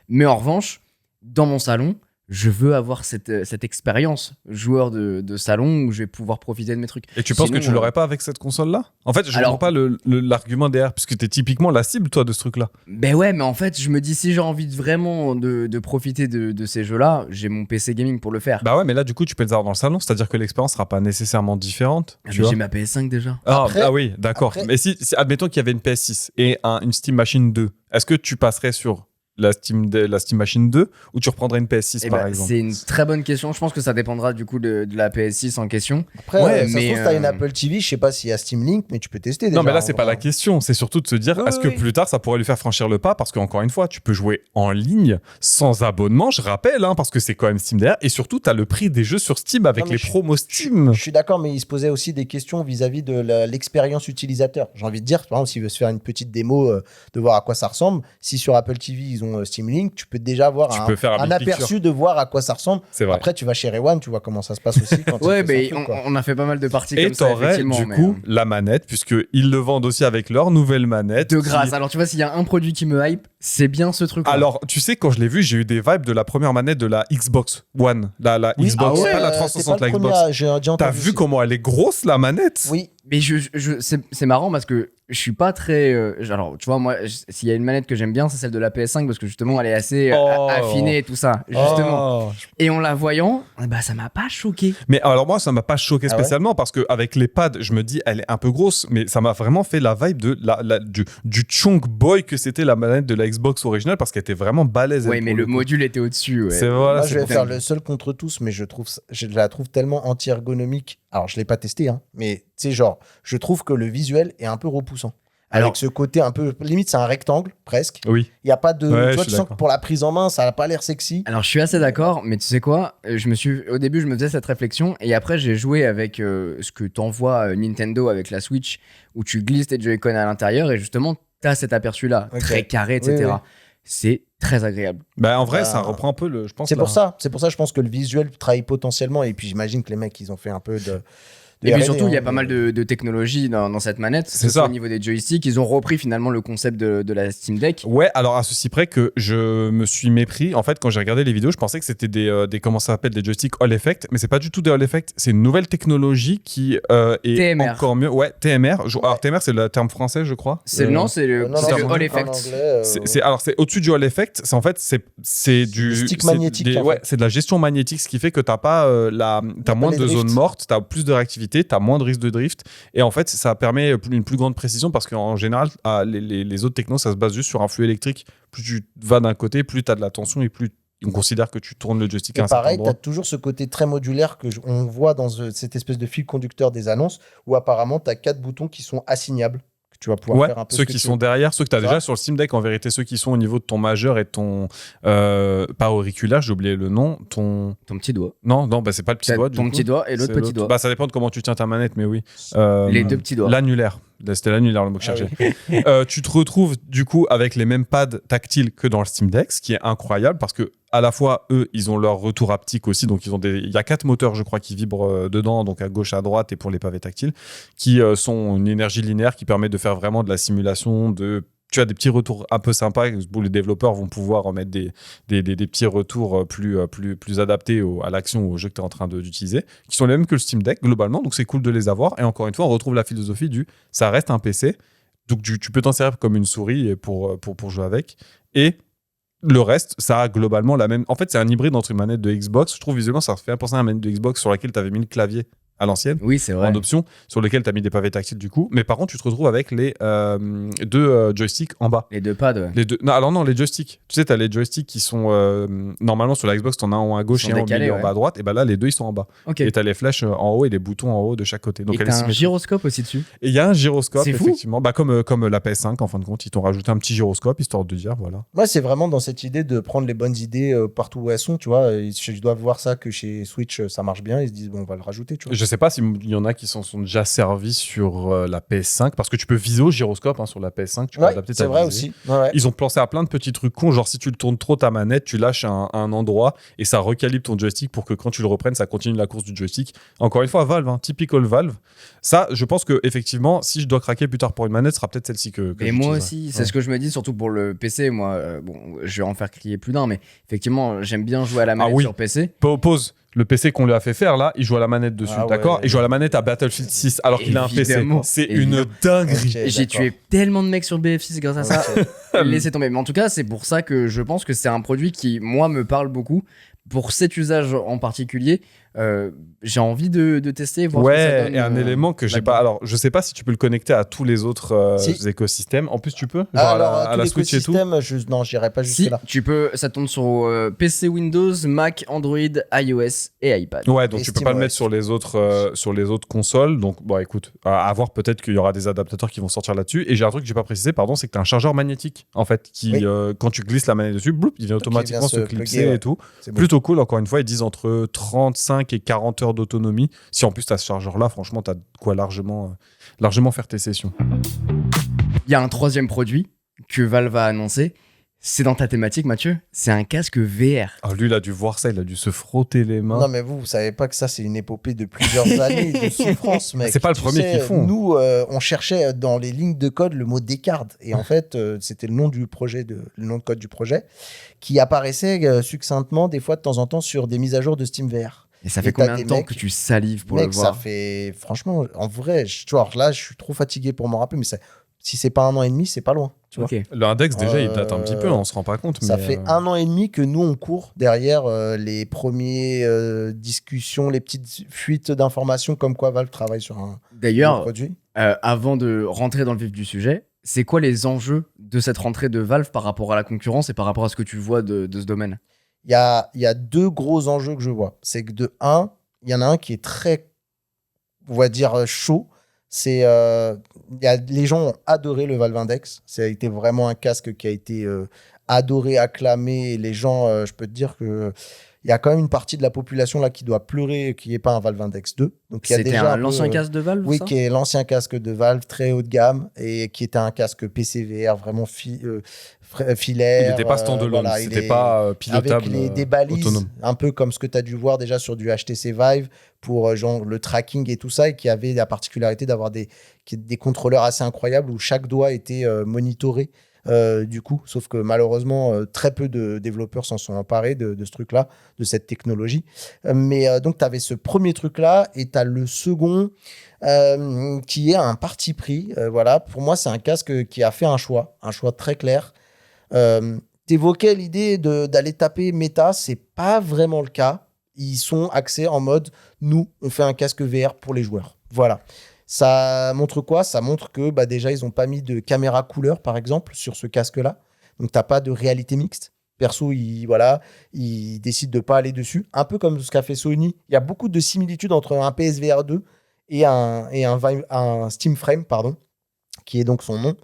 Mais en revanche, dans mon salon, je veux avoir cette expérience joueur de salon où je vais pouvoir profiter de mes trucs.
Et tu penses que tu l'aurais pas avec cette console-là ? En fait, je ne comprends pas l'argument derrière, puisque tu es typiquement la cible, toi, de ce truc-là.
Ben ouais, mais en fait, je me dis, si j'ai envie vraiment de profiter de ces jeux-là, j'ai mon PC gaming pour le faire.
Bah ouais, mais là, du coup, tu peux les avoir dans le salon, c'est-à-dire que l'expérience sera pas nécessairement différente.
Mais j'ai ma PS5 déjà.
Ah oui, d'accord. Mais si admettons qu'il y avait une PS6 et une Steam Machine 2, est-ce que tu passerais sur la Steam Machine 2 ou tu reprendrais une PS6 par exemple ?
C'est une très bonne question. Je pense que ça dépendra du coup de la PS6 en question.
Après, ça se trouve, t'as une Apple TV, je sais pas s'il y a Steam Link, mais tu peux tester déjà.
Non, mais là, c'est pas la question. C'est surtout de se dire, est-ce que plus tard, ça pourrait lui faire franchir le pas ? Parce qu'encore une fois, tu peux jouer en ligne sans abonnement, je rappelle, parce que c'est quand même Steam derrière. Et surtout, t'as le prix des jeux sur Steam avec les promos Steam.
Je suis d'accord, mais il se posait aussi des questions vis-à-vis de l'expérience utilisateur. J'ai envie de dire, par exemple, s'il veut se faire une petite démo, de voir à quoi ça ressemble, si sur Apple TV, ils ont Steam Link, tu peux déjà avoir un aperçu de voir à quoi ça ressemble.
C'est vrai.
Après, tu vas chez Rewan, tu vois comment ça se passe aussi. Quand
ouais, mais on a fait pas mal de parties comme ça, effectivement.
Et t'aurais, du coup, la manette, puisqu'ils le vendent aussi avec leur nouvelle manette.
De grâce. Alors, tu vois, s'il y a un produit qui me hype, c'est bien ce truc-là.
Alors, tu sais, quand je l'ai vu, j'ai eu des vibes de la première manette de la Xbox One. La Xbox, pas la 360, la Xbox. T'as vu comment elle est grosse, la manette ?
Oui.
Mais c'est marrant parce que je suis pas très. Alors, tu vois, moi, s'il y a une manette que j'aime bien, c'est celle de la PS5 parce que justement, elle est assez affinée et tout ça. Justement. Et en la voyant, ça m'a pas choqué.
Mais alors, moi, ça m'a pas choqué spécialement parce qu'avec les pads, je me dis, elle est un peu grosse, mais ça m'a vraiment fait la vibe du chunk boy que c'était la manette de la Xbox originale parce qu'elle était vraiment balèze.
Ouais,
elle,
mais
pour
le
coup.
module était au-dessus. Ouais.
Moi, je vais
pour
faire
ça.
le seul contre tous, mais je la trouve tellement anti-ergonomique. Alors, je l'ai pas testé, hein, mais tu sais, genre, je trouve que le visuel est un peu repoussant.
Alors-
Avec ce côté un peu, limite, c'est un rectangle, presque.
Oui.
Il y a pas de,
Ouais,
tu vois,
je
tu
suis
sens que
d'accord.
pour la prise en main, ça n'a pas l'air sexy.
Alors, je suis assez d'accord, mais tu sais quoi? Au début, je me faisais cette réflexion, et après, j'ai joué avec ce que t'envoie Nintendo avec la Switch, où tu glisses tes Joy-Con à l'intérieur, et justement, t'as cet aperçu-là,
Ok.
très carré, etc.
Oui, oui.
C'est très agréable.
Bah, en vrai,
Bah,
ça reprend un peu le. Je pense
C'est
là.
pour ça, je pense que le visuel trahit potentiellement. Et puis, j'imagine que les mecs, ils ont fait un peu de
Et puis
R&D,
surtout, il y a
hein,
pas mal de technologies dans cette manette.
C'est
Ce soit
ça.
au niveau des joysticks, ils ont repris finalement le concept de la Steam Deck.
Ouais, alors à ceci près que je me suis mépris. En fait, quand j'ai regardé les vidéos, je pensais que c'était des comment ça s'appelle, des joysticks All Effect, mais c'est pas du tout des All Effect. C'est une nouvelle technologie qui est
TMR.
encore mieux. Ouais, TMR. Alors TMR, c'est le terme français, je crois.
Non, c'est le,
non,
c'est
non,
le
c'est
All
en
Effect.
anglais,
C'est au-dessus du All Effect. C'est en fait c'est du
des sticks
c'est
magnétiques, en
ouais,
fait.
c'est de la gestion magnétique, ce qui fait que t'as pas t'as
pas
moins
les
de
drifts.
zones mortes, t'as plus de réactivité, t'as moins de risque de drift, et en fait ça permet une plus grande précision parce qu'en général les autres technos ça se base juste sur un flux électrique. Plus tu vas d'un côté, plus t'as de la tension et plus on considère que tu tournes le joystick à
Et
un certain
pareil, tu as
endroit.
toujours ce côté très modulaire on voit dans cette espèce de fil conducteur des annonces où apparemment tu as 4 boutons qui sont assignables. Que tu vas pouvoir
Ouais,
faire un peu
ceux
ce que
qui
tu
sont
veux.
derrière, ceux que tu as
Ça.
déjà sur le Steam Deck, en vérité, ceux qui sont au niveau de ton majeur et de ton. Pas auriculaire, j'ai oublié le nom. Ton.
Ton petit doigt.
Non, bah, c'est pas le petit
T'as
doigt.
ton petit doigt et l'autre
C'est
petit doigt.
Bah, ça dépend de comment tu tiens ta manette, mais oui.
Les deux petits doigts.
L'annulaire. C'était l'annulaire le mot que je
Ah
cherchais. Tu te retrouves du coup avec les mêmes pads tactiles que dans le Steam Deck, ce qui est incroyable parce que à la fois eux, ils ont leur retour haptique aussi, donc il y a 4 moteurs, je crois, qui vibrent dedans, donc à gauche, à droite et pour les pavés tactiles, qui sont une énergie linéaire qui permet de faire vraiment de la simulation tu as des petits retours un peu sympas où les développeurs vont pouvoir mettre des petits retours plus adaptés à l'action, au jeu que tu es en train d'utiliser, qui sont les mêmes que le Steam Deck globalement, donc c'est cool de les avoir. Et encore une fois, on retrouve la philosophie ça reste un PC, donc tu peux t'en servir comme une souris pour jouer avec. Et le reste, ça a globalement la même. En fait, c'est un hybride entre une manette de Xbox. Je trouve visuellement, ça fait penser à une manette de Xbox sur laquelle tu avais mis le clavier à l'ancienne.
Oui, c'est vrai.
En option, sur lequel tu as mis des pavés tactiles du coup. Mais par contre, tu te retrouves avec les deux joysticks en bas.
Les deux pads, ouais.
Les deux... Non, alors non, les joysticks. Tu sais, tu as les joysticks qui sont normalement sur la Xbox, tu en as un à gauche
Ils
et
sont
un au
décalés,
milieu
ouais.
en bas à droite. Et ben là, les deux, ils sont en bas.
Ok.
Et tu as les flèches en haut et les boutons en haut de chaque côté. Donc,
Et
elle est
t'as un
symétrique.
gyroscope aussi dessus.
Et il y a un gyroscope,
C'est fou.
effectivement. Bah, comme la PS5, en fin de compte, ils t'ont rajouté un petit gyroscope histoire de dire, voilà.
Moi, c'est vraiment dans cette idée de prendre les bonnes idées partout où elles sont, tu vois. Je dois voir ça que chez Switch, ça marche bien. Ils se disent, bon, on va le rajouter, tu vois.
Je sais pas s'il y en a qui s'en sont déjà servis sur la PS5, parce que tu peux viser au gyroscope sur la PS5, tu peux
Ouais,
adapter ta
c'est vrai
visée.
aussi. Ouais.
Ils ont pensé à plein de petits trucs cons, genre si tu le tournes trop ta manette, tu lâches un endroit et ça recalibre ton joystick pour que quand tu le reprennes, ça continue la course du joystick. Encore une fois, Valve, typical Valve. Ça, je pense que effectivement, si je dois craquer plus tard pour une manette, ce sera peut-être celle-ci que
Et moi
j'utiliserai.
aussi, c'est
Ouais.
ce que je me dis, surtout pour le PC. Moi, bon, je vais en faire crier plus d'un, mais effectivement, j'aime bien jouer à la manette
oui.
sur PC.
Pause. Le PC qu'on lui a fait faire là, il joue à la manette dessus,
Ah
d'accord.
ouais.
Il joue à la manette à Battlefield 6 alors qu'il a un PC.
Évidemment,
C'est
évidemment.
une dinguerie.
Ok,
J'ai
d'accord.
tué tellement de mecs sur BF6 grâce à ça.
Ok.
Laissez tomber. Mais en tout cas, c'est pour ça que je pense que c'est un produit qui, moi, me parle beaucoup. Pour cet usage en particulier, j'ai envie de tester, voir ce que ça
Ouais,
donne.
et un élément que j'ai
là-dedans.
pas. Alors, je sais pas si tu peux le connecter à tous les autres
Si.
écosystèmes. En plus, tu peux. Genre
Ah,
à
alors,
la
tout
Switch et tout.
l'écosystème, non, j'irai pas
Si,
jusque-là.
tu peux, ça tourne sur PC, Windows, Mac, Android, iOS et iPad.
Ouais, donc
Et
tu peux
Steam,
pas le
ouais.
mettre sur les autres consoles. Donc, bon, écoute, à voir, peut-être qu'il y aura des adaptateurs qui vont sortir là-dessus. Et j'ai un truc que j'ai pas précisé, pardon, c'est que tu as un chargeur magnétique, en fait, qui,
Oui.
quand tu glisses la manette dessus, bloup, il vient automatiquement
vient
se
se
clipser
plugger, ouais.
et tout.
C'est bon.
Plutôt cool, encore une fois, ils disent entre 35 et 40 heures d'autonomie. Si en plus tu as ce chargeur-là, franchement, tu as de quoi largement faire tes sessions.
Il y a un troisième produit que Valve a annoncé. C'est dans ta thématique, Mathieu. C'est un casque VR.
Ah, lui, il a dû voir ça, il a dû se frotter les mains.
Non, mais vous savez pas que ça, c'est une épopée de plusieurs années de souffrance, mec.
C'est pas le
Tu
premier
sais,
qu'ils font.
Nous, on cherchait dans les lignes de code le mot Descartes. Et en fait, c'était le nom de code du projet, qui apparaissait succinctement, des fois, de temps en temps, sur des mises à jour de SteamVR.
Et ça
Et
fait
t'as
combien de
des
temps
mecs-
que tu salives pour
Mec,
le
ça
voir
fait... Franchement, en vrai, tu vois, alors là, je suis trop fatigué pour m'en rappeler, mais si c'est pas 1 an et demi, c'est pas loin. Tu vois.
Ok.
L'index, déjà, il date un petit peu, on se rend pas compte.
Ça
mais,
fait 1 an et demi que nous, on court derrière les premières discussions, les petites fuites d'informations comme quoi Valve travaille sur un
D'ailleurs,
produit.
avant de rentrer dans le vif du sujet, c'est quoi les enjeux de cette rentrée de Valve par rapport à la concurrence et par rapport à ce que tu vois de ce domaine?
Il y a deux gros enjeux que je vois. C'est que de un, il y en a un qui est très, on va dire, chaud. Les gens ont adoré le Valve Index. Ça a été vraiment un casque qui a été adoré, acclamé. Et les gens, je peux te dire que il y a quand même une partie de la population là qui doit pleurer qu'il n'y ait pas un Valve Index 2. Donc, il y a
C'était
déjà
l'ancien casque de Valve,
oui,
ça?
qui est l'ancien casque de Valve, très haut de gamme, et qui était un casque PC VR vraiment filaire.
Il n'était pas standalone,
voilà,
c'était pas pilotable,
avec des balises,
autonome.
un peu comme ce que tu as dû voir déjà sur du HTC Vive pour genre le tracking et tout ça, et qui avait la particularité d'avoir des contrôleurs assez incroyables où chaque doigt était monitoré. Du coup, sauf que malheureusement, très peu de développeurs s'en sont emparés de ce truc-là, de cette technologie. Mais donc, tu avais ce premier truc-là et tu as le second qui est un parti pris. Voilà, pour moi, c'est un casque qui a fait un choix très clair. T'évoquais l'idée d'aller taper Meta, c'est pas vraiment le cas. Ils sont axés en mode, nous, on fait un casque VR pour les joueurs. Voilà. Ça montre quoi? Ça montre que déjà, ils n'ont pas mis de caméra couleur, par exemple, sur ce casque-là. Donc, tu n'as pas de réalité mixte. Perso, ils décident de ne pas aller dessus. Un peu comme ce qu'a fait Sony. Il y a beaucoup de similitudes entre un PSVR 2 et un Steam Frame, pardon, qui est donc son nom.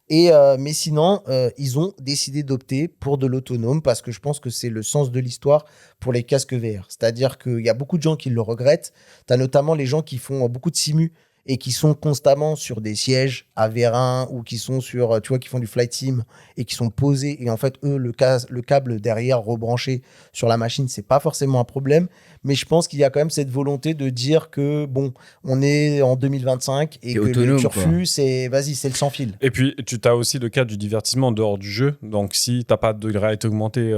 Mais sinon, ils ont décidé d'opter pour de l'autonome parce que je pense que c'est le sens de l'histoire pour les casques VR. C'est-à-dire qu'il y a beaucoup de gens qui le regrettent. Tu as notamment les gens qui font beaucoup de simu et qui sont constamment sur des sièges à vérin ou qui sont sur, tu vois, qui font du flight sim et qui sont posés. Et en fait, eux, le câble derrière rebranché sur la machine, c'est pas forcément un problème. Mais je pense qu'il y a quand même cette volonté de dire que, bon, on est en 2025 et que
autonome,
le turfu, c'est le sans fil.
Et puis, tu as aussi le cas du divertissement en dehors du jeu. Donc, si tu n'as pas de réalité augmentée,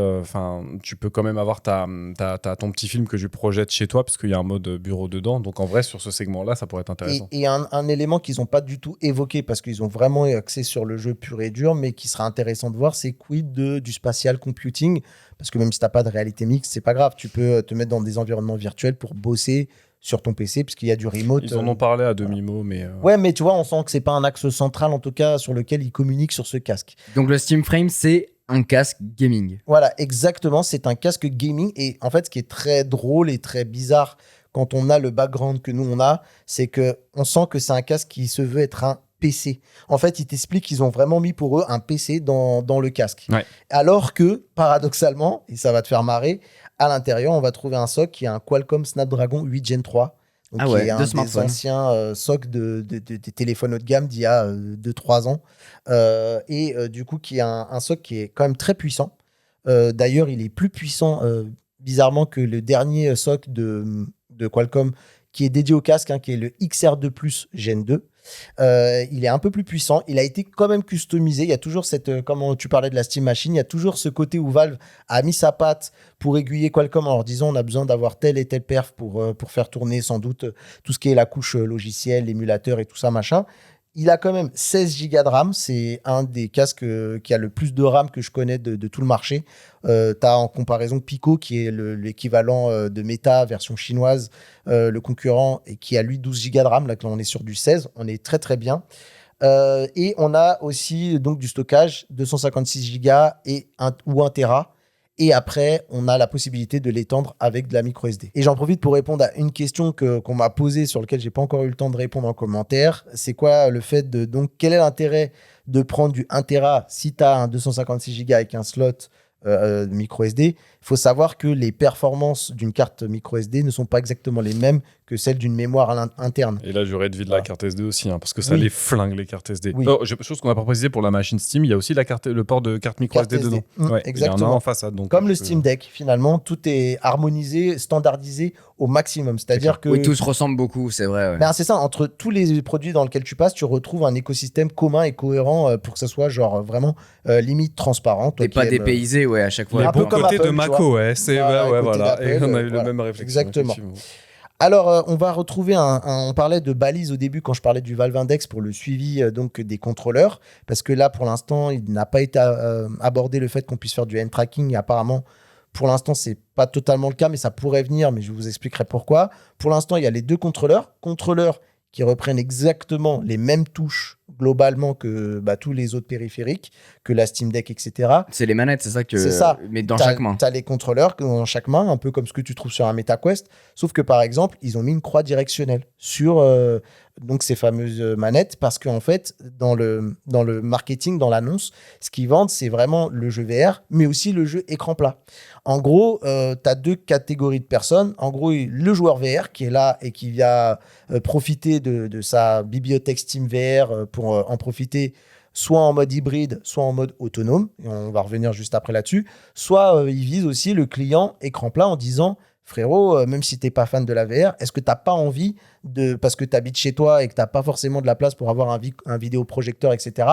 tu peux quand même avoir ton petit film que je projette chez toi parce qu'il y a un mode bureau dedans. Donc, en vrai, sur ce segment-là, ça pourrait être intéressant.
Et un élément qu'ils n'ont pas du tout évoqué parce qu'ils ont vraiment axé sur le jeu pur et dur, mais qui sera intéressant de voir, c'est quid du spatial computing. Parce que même si tu n'as pas de réalité mixte, c'est pas grave. Tu peux te mettre dans des environnements virtuels pour bosser sur ton PC, puisqu'il y a du remote.
Ils en ont parlé à demi-mot, mais...
Ouais, mais tu vois, on sent que c'est pas un axe central, en tout cas, sur lequel ils communiquent sur ce casque.
Donc le Steam Frame, c'est un casque gaming.
Voilà, exactement. C'est un casque gaming. Et en fait, ce qui est très drôle et très bizarre quand on a le background que nous, on a, c'est qu'on sent que c'est un casque qui se veut être un PC. En fait, ils t'expliquent qu'ils ont vraiment mis pour eux un PC dans le casque.
Ouais.
Alors que, paradoxalement, et ça va te faire marrer, à l'intérieur, on va trouver un soc qui est un Qualcomm Snapdragon 8 Gen 3. Donc qui est un des anciens socs des téléphones haut de gamme d'il y a 2-3 ans. Du coup, qui est un soc qui est quand même très puissant. D'ailleurs, il est plus puissant, bizarrement, que le dernier soc de Qualcomm qui est dédié au casque, qui est le XR2 Plus Gen 2. Il est un peu plus puissant. Il a été quand même customisé. Il y a toujours comme tu parlais de la Steam Machine, il y a toujours ce côté où Valve a mis sa patte pour aiguiller Qualcomm en leur disant on a besoin d'avoir telle et telle perf pour faire tourner sans doute tout ce qui est la couche logicielle, l'émulateur et tout ça, machin. Il a quand même 16 Go de RAM. C'est un des casques qui a le plus de RAM que je connais de tout le marché. Tu as en comparaison Pico, qui est l'équivalent de Meta, version chinoise, le concurrent, et qui a lui 12 Go de RAM. Là, on est sur du 16. On est très, très bien. Et on a aussi donc, du stockage, 256 Go ou 1 Tera. Et après, on a la possibilité de l'étendre avec de la micro SD. Et j'en profite pour répondre à une question qu'on m'a posée sur laquelle j'ai pas encore eu le temps de répondre en commentaire. C'est quoi le fait donc, quel est l'intérêt de prendre du 1 Tera si tu as un 256 Go avec un slot micro SD? Il faut savoir que les performances d'une carte micro SD ne sont pas exactement les mêmes que celles d'une mémoire interne.
Et là, j'aurais de vie de la carte SD aussi, parce que ça les flingue, les cartes SD.
Oui.
Chose qu'on n'a pas précisé pour la machine Steam, il y a aussi le port de carte micro SD dedans.
Exactement.
Il y en a en façade. Donc
comme le Steam Deck, finalement, tout est harmonisé, standardisé au maximum. C'est-à-dire que...
Oui, tout se ressemble beaucoup, c'est vrai. Ouais.
Ben, c'est ça, entre tous les produits dans lesquels tu passes, tu retrouves un écosystème commun et cohérent pour que ça soit genre vraiment limite transparent.
Et pas dépaysé, à chaque fois.
Un peu comme côté
Apple,
de macOS, voilà. Et on a eu
voilà.
le même réflexion.
Exactement. Alors, on va retrouver on parlait de balises au début quand je parlais du Valve Index pour le suivi donc des contrôleurs, parce que là, pour l'instant, il n'a pas été abordé le fait qu'on puisse faire du hand tracking. Et apparemment, pour l'instant, c'est pas totalement le cas, mais ça pourrait venir, mais je vous expliquerai pourquoi. Pour l'instant, il y a les deux contrôleurs qui reprennent exactement les mêmes touches globalement que tous les autres périphériques, que la Steam Deck, etc.
C'est les manettes, c'est ça que.
C'est ça.
Mais dans chaque main.
Tu as les contrôleurs dans chaque main, un peu comme ce que tu trouves sur un MetaQuest. Sauf que par exemple, ils ont mis une croix directionnelle sur donc ces fameuses manettes parce qu'en fait, dans le marketing, dans l'annonce, ce qu'ils vendent, c'est vraiment le jeu VR, mais aussi le jeu écran plat. En gros, tu as 2 catégories de personnes. En gros, le joueur VR qui est là et qui vient profiter de sa bibliothèque Steam VR pour en profiter soit en mode hybride, soit en mode autonome, et on va revenir juste après là-dessus, soit il vise aussi le client écran plat en disant frérot, même si tu n'es pas fan de la VR, est-ce que tu n'as pas envie, parce que tu habites chez toi et que tu n'as pas forcément de la place pour avoir un vidéoprojecteur, etc.,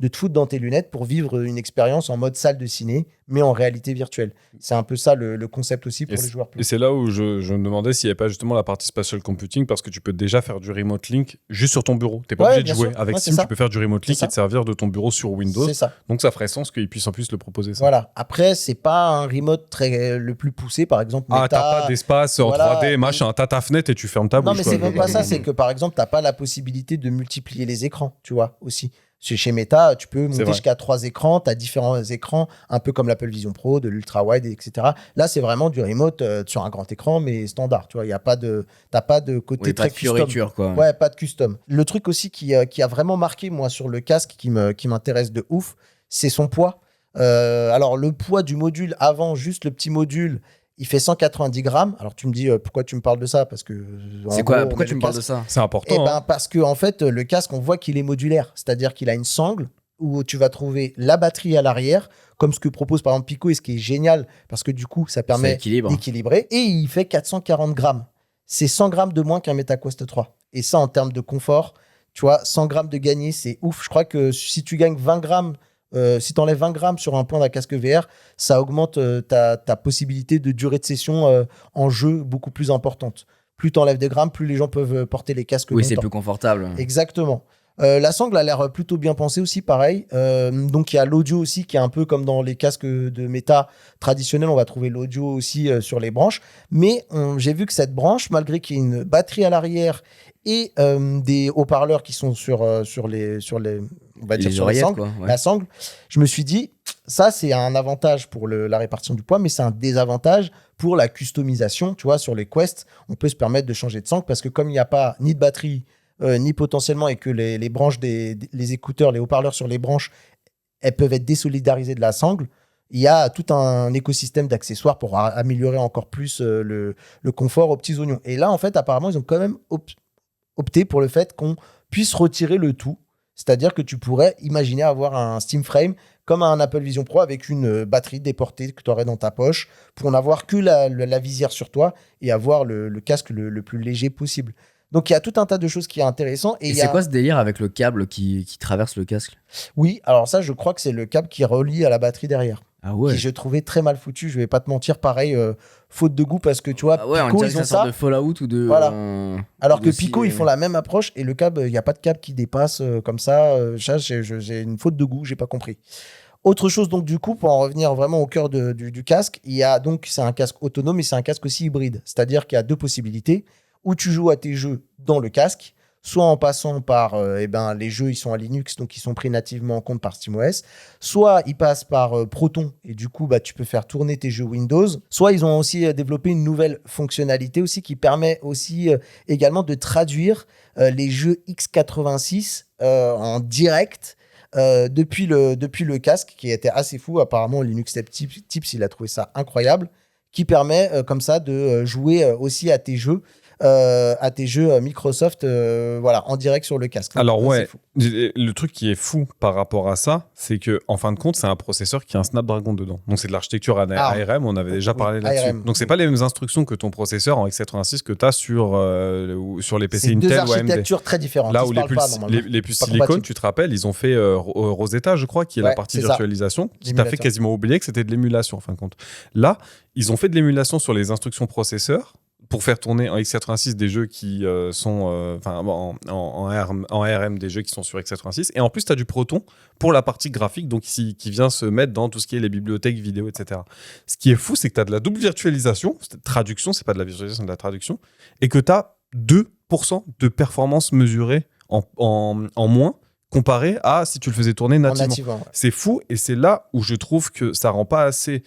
de te foutre dans tes lunettes pour vivre une expérience en mode salle de ciné, mais en réalité virtuelle. C'est un peu ça le concept aussi pour les joueurs.
Et c'est là où je me demandais s'il n'y avait pas justement la partie spatial computing, parce que tu peux déjà faire du remote link juste sur ton bureau. Tu n'es pas obligé de jouer. Sûr. Avec Steam, tu peux faire du remote link et te servir de ton bureau sur Windows.
C'est ça.
Donc ça ferait sens qu'ils puissent en plus le proposer. Ça.
Voilà. Après, c'est pas un remote le plus poussé, par exemple.
Meta, t'as pas d'espace en 3D, machin. T'as ta fenêtre et tu fermes ta bouche.
Non, mais c'est même pas ça. C'est que par exemple, t'as pas la possibilité de multiplier les écrans, tu vois, aussi. Chez Meta, tu peux monter jusqu'à 3 écrans, tu as différents écrans, un peu comme l'Apple Vision Pro, de l'ultra-wide, etc. Là, c'est vraiment du remote sur un grand écran, mais standard. Tu vois, t'as pas de côté très custom.
Quoi.
Ouais, pas de custom. Le truc aussi qui a vraiment marqué, moi, sur le casque, qui m'intéresse de ouf, c'est son poids. Alors, le poids du module avant, juste le petit module, il fait 190 grammes. Alors, tu me dis, pourquoi tu me parles de ça? Parce que.
C'est quoi? Pourquoi tu me parles de ça?
C'est important.
Parce que, en fait, le casque, on voit qu'il est modulaire. C'est-à-dire qu'il a une sangle où tu vas trouver la batterie à l'arrière, comme ce que propose par exemple Pico, et ce qui est génial, parce que du coup, ça permet d'équilibrer. Et il fait 440 grammes. C'est 100 grammes de moins qu'un MetaQuest 3. Et ça, en termes de confort, tu vois, 100 grammes de gagné, c'est ouf. Je crois que si tu gagnes 20 grammes, si tu enlèves 20 grammes sur un point d'un casque VR, ça augmente ta possibilité de durée de session en jeu beaucoup plus importante. Plus tu enlèves des grammes, plus les gens peuvent porter les casques longtemps.
Oui, c'est plus confortable.
Exactement. La sangle a l'air plutôt bien pensée aussi, pareil. Donc, il y a l'audio aussi qui est un peu comme dans les casques de Meta traditionnels. On va trouver l'audio aussi sur les branches. Mais j'ai vu que cette branche, malgré qu'il y ait une batterie à l'arrière et des haut-parleurs qui sont sur les on va dire sur les sangles, la sangle, je me suis dit, ça, c'est un avantage pour la répartition du poids, mais c'est un désavantage pour la customisation. Tu vois, sur les Quest, on peut se permettre de changer de sangle parce que comme il n'y a pas ni de batterie, ni potentiellement, et que les branches les écouteurs, les haut-parleurs sur les branches, elles peuvent être désolidarisées de la sangle, il y a tout un écosystème d'accessoires pour améliorer encore plus le confort aux petits oignons. Et là, en fait, apparemment, ils ont quand même opté pour le fait qu'on puisse retirer le tout. C'est-à-dire que tu pourrais imaginer avoir un Steam Frame comme un Apple Vision Pro avec une batterie déportée que tu aurais dans ta poche pour n'avoir que la visière sur toi et avoir le casque le plus léger possible. Donc, il y a tout un tas de choses qui est intéressant.
Et c'est quoi ce délire avec le câble qui traverse le casque?
Oui, alors ça, je crois que c'est le câble qui relie à la batterie derrière.
Ah ouais.
Qui je trouvais très mal foutu. Je vais pas te mentir, pareil, faute de goût, parce que tu vois,
Pico, ils ont ça. De Fallout ou de.
Voilà. Alors que Pico, ils font la même approche et le câble, il n'y a pas de câble qui dépasse comme ça. J'ai une faute de goût, j'ai pas compris. Autre chose, donc, du coup, pour en revenir vraiment au cœur du casque, c'est un casque autonome et c'est un casque aussi hybride. C'est-à-dire qu'il y a 2 possibilités. Où tu joues à tes jeux dans le casque, soit en passant par les jeux, ils sont à Linux, donc ils sont pris nativement en compte par SteamOS, soit ils passent par Proton, et du coup, tu peux faire tourner tes jeux Windows, soit ils ont aussi développé une nouvelle fonctionnalité aussi qui permet aussi également de traduire les jeux x86 en direct depuis le casque, qui était assez fou. Apparemment, Linux Tips, il a trouvé ça incroyable, qui permet comme ça de jouer aussi à tes jeux Microsoft en direct sur le casque.
Alors le truc qui est fou par rapport à ça, c'est que en fin de compte, c'est un processeur qui a un Snapdragon dedans. Donc c'est de l'architecture ARM, on avait déjà parlé là-dessus.
ARM.
Donc c'est pas les mêmes instructions que ton processeur en x86 que tu as sur les PC
c'est
Intel ou AMD.
C'est 2 architectures très différentes.
Là où les puces silicone, tu te rappelles, ils ont fait Rosetta, je crois, qui est la partie virtualisation, qui t'a fait quasiment oublier que c'était de l'émulation en fin de compte. Là, ils ont fait de l'émulation sur les instructions processeurs pour faire tourner en x86 des jeux qui sont en ARM des jeux qui sont sur x86, et en plus tu as du Proton pour la partie graphique, donc qui vient se mettre dans tout ce qui est les bibliothèques vidéo, etc. Ce qui est fou, c'est que tu as de la double virtualisation, traduction, c'est pas de la virtualisation, c'est de la traduction, et que tu as 2% de performance mesurée en moins comparé à si tu le faisais tourner nativement.
nativement, ouais.
C'est fou, et c'est là où je trouve que ça rend pas assez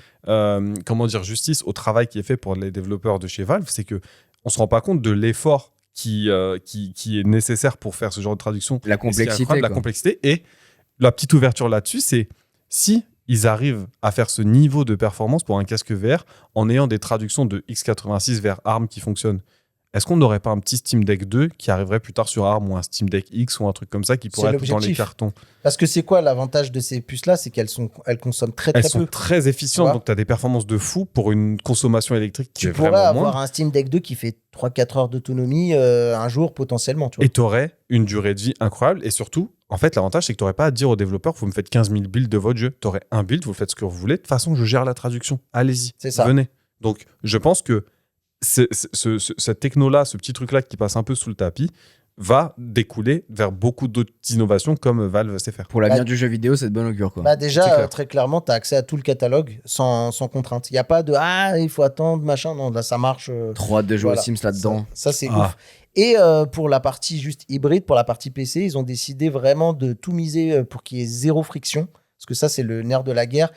justice au travail qui est fait pour les développeurs de chez Valve. C'est que on se rend pas compte de l'effort qui est nécessaire pour faire ce genre de traduction.
La complexité.
La complexité. Et la petite ouverture là-dessus, c'est si ils arrivent à faire ce niveau de performance pour un casque VR en ayant des traductions de x86 vers ARM qui fonctionnent. Est-ce qu'on n'aurait pas un petit Steam Deck 2 qui arriverait plus tard sur ARM, ou un Steam Deck X ou un truc comme ça qui pourrait être dans les cartons?
Parce que c'est quoi l'avantage de ces puces-là? C'est qu'elles consomment très peu.
Elles sont très efficientes, donc tu as des performances de fou pour une consommation électrique qui est vraiment moindre.
Tu pourrais avoir un Steam Deck 2 qui fait 3-4 heures d'autonomie un jour potentiellement. Tu vois.
Et tu aurais une durée de vie incroyable. Et surtout, en fait, l'avantage, c'est que tu n'aurais pas à dire aux développeurs, vous me faites 15 000 builds de votre jeu. Tu aurais un build, vous faites ce que vous voulez. De toute façon, je gère la traduction. Allez-y,
c'est ça.
Venez. Donc, je pense que cette techno-là, ce petit truc-là qui passe un peu sous le tapis, va découler vers beaucoup d'autres innovations comme Valve sait faire.
Pour l'avenir du jeu vidéo, c'est de bonne augure, quoi.
Déjà, très clairement, tu as accès à tout le catalogue sans contrainte. Il n'y a pas de « Ah, il faut attendre, machin ». Non, là, ça marche.
Trop hâte de jouer aux Sims là-dedans.
Ça c'est ouf. Et pour la partie juste hybride, pour la partie PC, ils ont décidé vraiment de tout miser pour qu'il y ait zéro friction. Parce que ça, c'est le nerf de la guerre.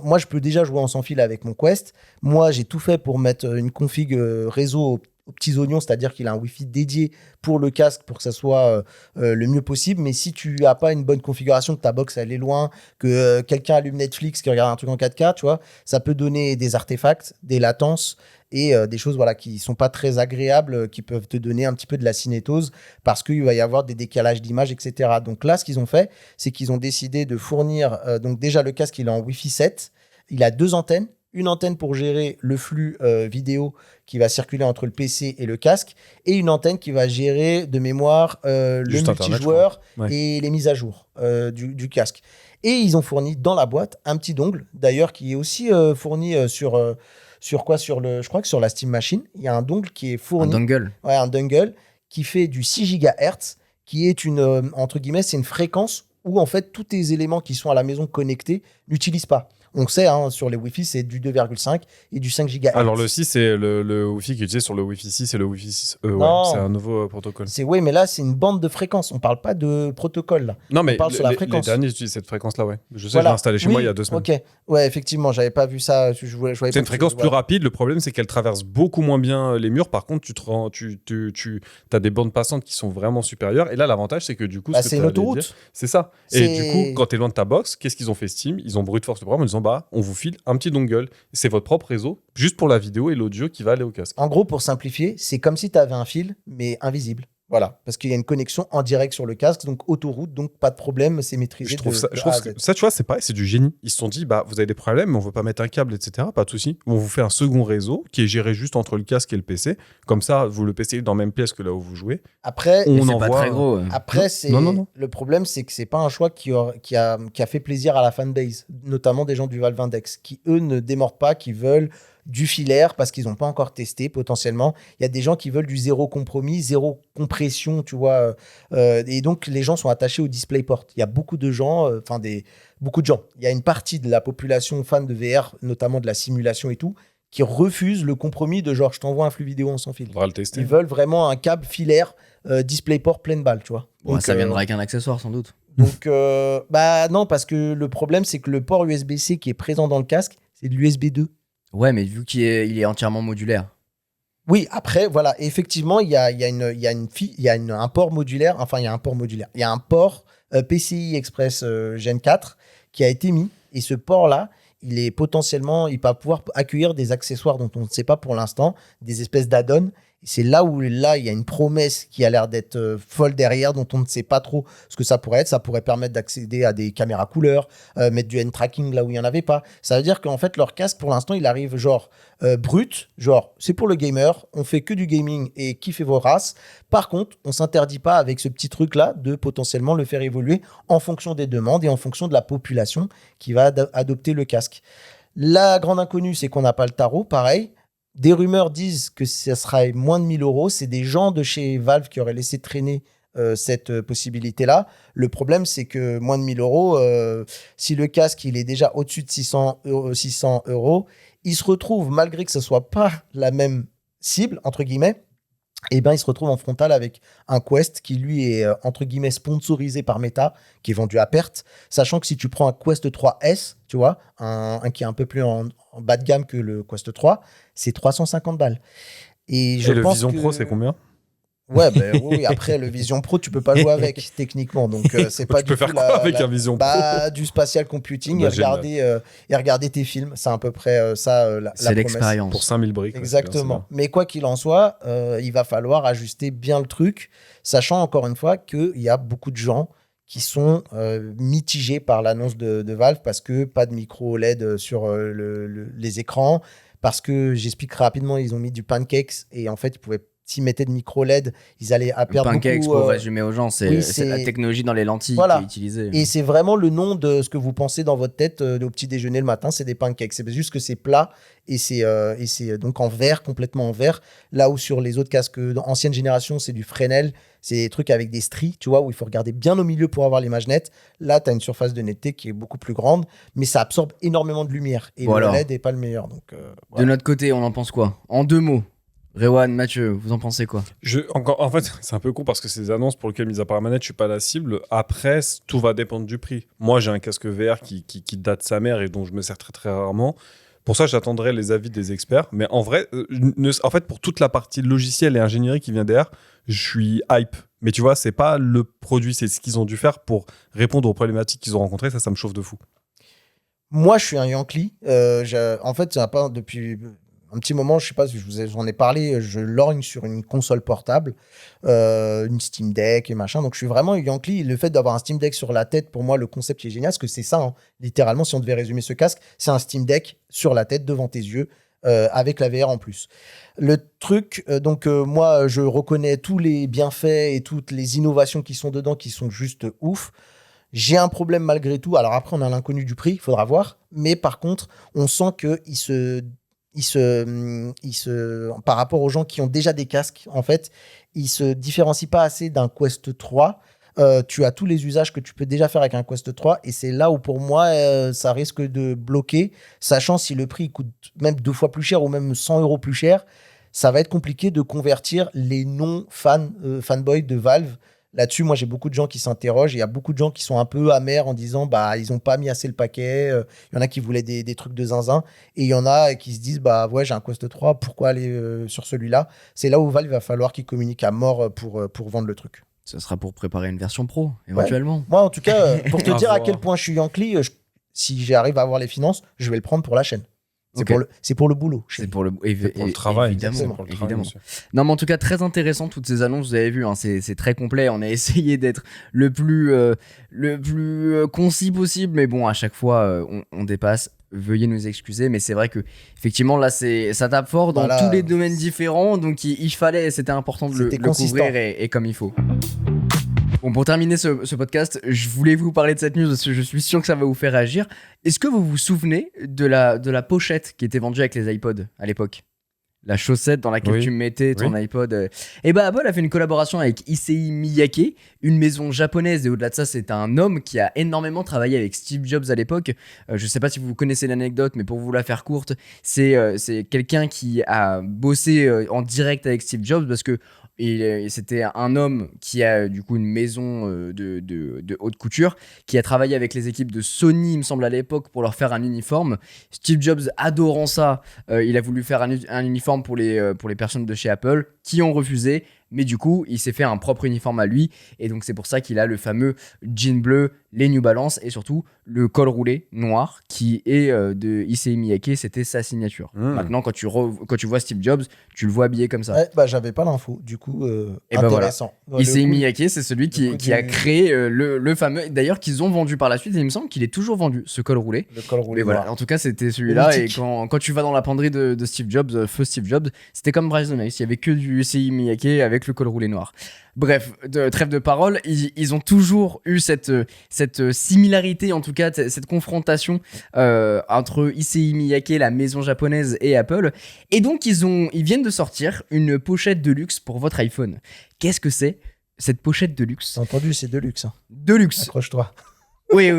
Moi, je peux déjà jouer en sans fil avec mon Quest. Moi, j'ai tout fait pour mettre une config réseau aux petits oignons, c'est-à-dire qu'il a un Wi-Fi dédié pour le casque pour que ça soit le mieux possible. Mais si tu n'as pas une bonne configuration, que ta box elle est loin, que quelqu'un allume Netflix, qui regarde un truc en 4K, tu vois, ça peut donner des artefacts, des latences et des choses qui sont pas très agréables, qui peuvent te donner un petit peu de la cinétose parce qu'il va y avoir des décalages d'image, etc. Donc là, ce qu'ils ont fait, c'est qu'ils ont décidé de fournir, donc déjà le casque, il est en Wi-Fi 7, il a 2 antennes, une antenne pour gérer le flux vidéo qui va circuler entre le PC et le casque, et une antenne qui va gérer de mémoire le multijoueur et les mises à jour du casque. Et ils ont fourni dans la boîte un petit dongle, d'ailleurs, qui est aussi fourni sur quoi? Je crois que sur la Steam Machine, il y a un dongle qui est fourni.
Un dongle.
Ouais, un dongle qui fait du 6 GHz, qui est entre guillemets, c'est une fréquence où en fait tous tes éléments qui sont à la maison connectés n'utilisent pas. On sait, sur les Wi-Fi, c'est du 2,5 et du 5 GHz.
Alors le 6, c'est le Wi-Fi qui est utilisé sur le Wi-Fi 6 et le Wi-Fi 6. C'est un nouveau protocole.
Oui, mais là, c'est une bande de fréquences. On ne parle pas de protocole, là.
Non, mais
on parle sur la fréquence.
Les derniers utilisent cette fréquence-là, ouais. Je sais, je l'ai installé chez moi il y a 2 semaines.
Ok, ouais, effectivement, j'avais pas vu ça.
C'est une fréquence plus rapide. Le problème, c'est qu'elle traverse beaucoup moins bien les murs. Par contre, tu as des bandes passantes qui sont vraiment supérieures. Et là, l'avantage, c'est que du coup,
c'est une autoroute.
C'est ça. Et du coup, quand tu es loin de ta box, qu'est-ce qu'ils ont fait Steam? Ils ont brute force le programme en disant, on vous file un petit dongle. C'est votre propre réseau, juste pour la vidéo et l'audio qui va aller au casque.
En gros, pour simplifier, c'est comme si tu avais un fil, mais invisible. Voilà, parce qu'il y a une connexion en direct sur le casque, donc autoroute, donc pas de problème, c'est maîtrisé.
Je trouve que ça, tu vois, c'est pareil, c'est du génie. Ils se sont dit, vous avez des problèmes, mais on veut pas mettre un câble, etc. Pas de souci. On vous fait un second réseau qui est géré juste entre le casque et le PC. Comme ça, vous le PC est dans la même pièce que là où vous jouez.
Après,
c'est pas très gros.
Après, non. Le problème, c'est que c'est pas un choix qui a fait plaisir à la fanbase, notamment des gens du Valve Index, qui eux ne démordent pas, qui veulent du filaire parce qu'ils n'ont pas encore testé potentiellement. Il y a des gens qui veulent du zéro compromis, zéro compression, tu vois. Et donc, les gens sont attachés au DisplayPort. Il y a beaucoup de gens, beaucoup de gens. Il y a une partie de la population fan de VR, notamment de la simulation et tout, qui refusent le compromis de genre, je t'envoie un flux vidéo en sans fil.
On va le tester.
Ils veulent vraiment un câble filaire DisplayPort pleine balle, tu vois.
Donc, ça viendra avec un accessoire, sans doute.
Donc, non, parce que le problème, c'est que le port USB-C qui est présent dans le casque, c'est de l'USB 2. Ouais,
mais vu qu'il est entièrement modulaire.
Oui, après, voilà, effectivement, il y a un port modulaire. Enfin, il y a un port modulaire. Il y a un port PCI Express Gen 4 qui a été mis. Et ce port-là, il va pouvoir accueillir des accessoires dont on ne sait pas pour l'instant, des espèces d'add-ons. C'est là où il y a une promesse qui a l'air d'être folle derrière, dont on ne sait pas trop ce que ça pourrait être. Ça pourrait permettre d'accéder à des caméras couleurs, mettre du hand tracking là où il n'y en avait pas. Ça veut dire qu'en fait, leur casque, pour l'instant, il arrive brut, c'est pour le gamer, on fait que du gaming et kiffez vos races. Par contre, on ne s'interdit pas avec ce petit truc-là de potentiellement le faire évoluer en fonction des demandes et en fonction de la population qui va adopter le casque. La grande inconnue, c'est qu'on n'a pas le tarot, pareil. Des rumeurs disent que ça sera moins de 1 000 €. C'est des gens de chez Valve qui auraient laissé traîner cette possibilité-là. Le problème, c'est que moins de 1 000 €, si le casque il est déjà au-dessus de 600 €, il se retrouve, malgré que ce ne soit pas la même cible, entre guillemets, Et ben il se retrouve en frontal avec un Quest qui lui est entre guillemets sponsorisé par Meta, qui est vendu à perte, sachant que si tu prends un Quest 3S, tu vois, un qui est un peu plus en bas de gamme que le Quest 3, c'est 350 balles. Et
le Vision Pro, c'est combien?
Ouais, oui, après le Vision Pro, tu peux pas jouer avec techniquement, donc c'est pas
tu peux faire quoi avec un Vision Pro?
Du spatial computing et regarder tes films, c'est à peu près ça la
c'est l'expérience.
Pour 5000 briques.
Exactement. Mais quoi qu'il en soit, il va falloir ajuster bien le truc, sachant encore une fois qu'il y a beaucoup de gens qui sont mitigés par l'annonce de Valve parce que pas de micro OLED sur les écrans, parce que j'explique rapidement, ils ont mis du pancakes et en fait ils pouvaient. S'ils mettaient de micro LED, ils allaient à perdre
Pancakes,
beaucoup.
pour résumer aux gens, c'est la technologie dans les lentilles qui est utilisée.
Et c'est vraiment le nom de ce que vous pensez dans votre tête au petit déjeuner le matin, c'est des pancakes. C'est juste que c'est plat et c'est donc en verre, complètement en verre. Là où sur les autres casques d'ancienne génération, c'est du Fresnel, c'est des trucs avec des stries, tu vois, où il faut regarder bien au milieu pour avoir l'image nette. Là, tu as une surface de netteté qui est beaucoup plus grande, mais ça absorbe énormément de lumière. Et le LED n'est pas le meilleur. Donc,
de notre côté, on en pense quoi? En 2 mots. Rewan, Mathieu, vous en pensez quoi?
En fait, c'est un peu con parce que c'est des annonces pour lesquelles, mis à part la manette, je suis pas la cible. Après, tout va dépendre du prix. Moi, j'ai un casque VR qui date de sa mère et dont je me sers très très rarement. Pour ça, j'attendrai les avis des experts. Mais en vrai, en fait, pour toute la partie logicielle et ingénierie qui vient derrière, je suis hype. Mais tu vois, c'est pas le produit, c'est ce qu'ils ont dû faire pour répondre aux problématiques qu'ils ont rencontrées. Ça me chauffe de fou.
Moi, je suis un Yankee. En fait, ça n'a pas depuis un petit moment, je sais pas si j'en ai parlé, je lorgne sur une console portable, une Steam Deck et machin. Donc, je suis vraiment Yankee. Le fait d'avoir un Steam Deck sur la tête, pour moi, le concept est génial, parce que c'est ça, hein. Littéralement, si on devait résumer ce casque, c'est un Steam Deck sur la tête, devant tes yeux, avec la VR en plus. Le truc, moi, je reconnais tous les bienfaits et toutes les innovations qui sont dedans, qui sont juste ouf. J'ai un problème malgré tout. Alors après, on a l'inconnu du prix, il faudra voir. Mais par contre, on sent par rapport aux gens qui ont déjà des casques, en fait, ils se différencient pas assez d'un Quest 3. Tu as tous les usages que tu peux déjà faire avec un Quest 3 et c'est là où pour moi ça risque de bloquer, sachant si le prix coûte même 2 fois plus cher ou même 100 € plus cher, ça va être compliqué de convertir les fanboys de Valve. Là-dessus, moi, j'ai beaucoup de gens qui s'interrogent. Il y a beaucoup de gens qui sont un peu amers en disant ils n'ont pas mis assez le paquet. Il y en a qui voulaient des trucs de zinzin. Et il y en a qui se disent ouais, j'ai un Quest 3, pourquoi aller sur celui-là? C'est là où Valve va falloir qu'ils communiquent à mort pour vendre le truc.
Ça sera pour préparer une version pro, éventuellement.
Ouais. Moi, en tout cas, pour te dire à quel point je suis Yankee, si j'arrive à avoir les finances, je vais le prendre pour la chaîne. C'est pour le boulot.
C'est pour le travail.
Évidemment. Non, mais en tout cas, très intéressant toutes ces annonces. Vous avez vu, hein, c'est très complet. On a essayé d'être le plus concis possible. Mais bon, à chaque fois, on dépasse. Veuillez nous excuser. Mais c'est vrai que effectivement, là, ça tape fort dans tous les domaines différents. Donc, c'était important de le couvrir et comme il faut. Bon, pour terminer ce podcast, je voulais vous parler de cette news parce que je suis sûr que ça va vous faire réagir. Est-ce que vous vous souvenez de la pochette qui était vendue avec les iPods à l'époque? La chaussette dans laquelle tu mettais ton iPod. Et Apple a fait une collaboration avec Issei Miyake, une maison japonaise. Et au-delà de ça, c'est un homme qui a énormément travaillé avec Steve Jobs à l'époque. Je sais pas si vous connaissez l'anecdote, mais pour vous la faire courte, c'est quelqu'un qui a bossé en direct avec Steve Jobs parce que c'était un homme qui a du coup une maison de haute couture, qui a travaillé avec les équipes de Sony, il me semble à l'époque, pour leur faire un uniforme. Steve Jobs, adorant ça, il a voulu faire un uniforme pour les personnes de chez Apple, qui ont refusé. Mais du coup, il s'est fait un propre uniforme à lui. Et donc, c'est pour ça qu'il a le fameux jean bleu, les New Balance et surtout le col roulé noir qui est de Issei Miyake. C'était sa signature. Maintenant, quand tu vois Steve Jobs, tu le vois habillé comme ça.
Ouais, j'avais pas l'info. Du coup, intéressant.
Voilà. Issei Miyake, c'est celui qui a créé le fameux. D'ailleurs, qu'ils ont vendu par la suite. Et il me semble qu'il est toujours vendu, ce col roulé.
Le col roulé.
Mais voilà. En tout cas, c'était celui-là. Et quand tu vas dans la penderie de Steve Jobs, feu Steve Jobs, c'était comme Bryce Nice. Il y avait que du Issei Miyake avec le col roulé noir. Bref, trêve de parole, ils ont toujours eu cette similarité, en tout cas cette confrontation entre Issei Miyake, la maison japonaise, et Apple. Et donc ils viennent de sortir une pochette de luxe pour votre iPhone. Qu'est-ce que c'est cette pochette de luxe?
T'as entendu, c'est de luxe. Hein.
De luxe.
Accroche-toi.
Oui.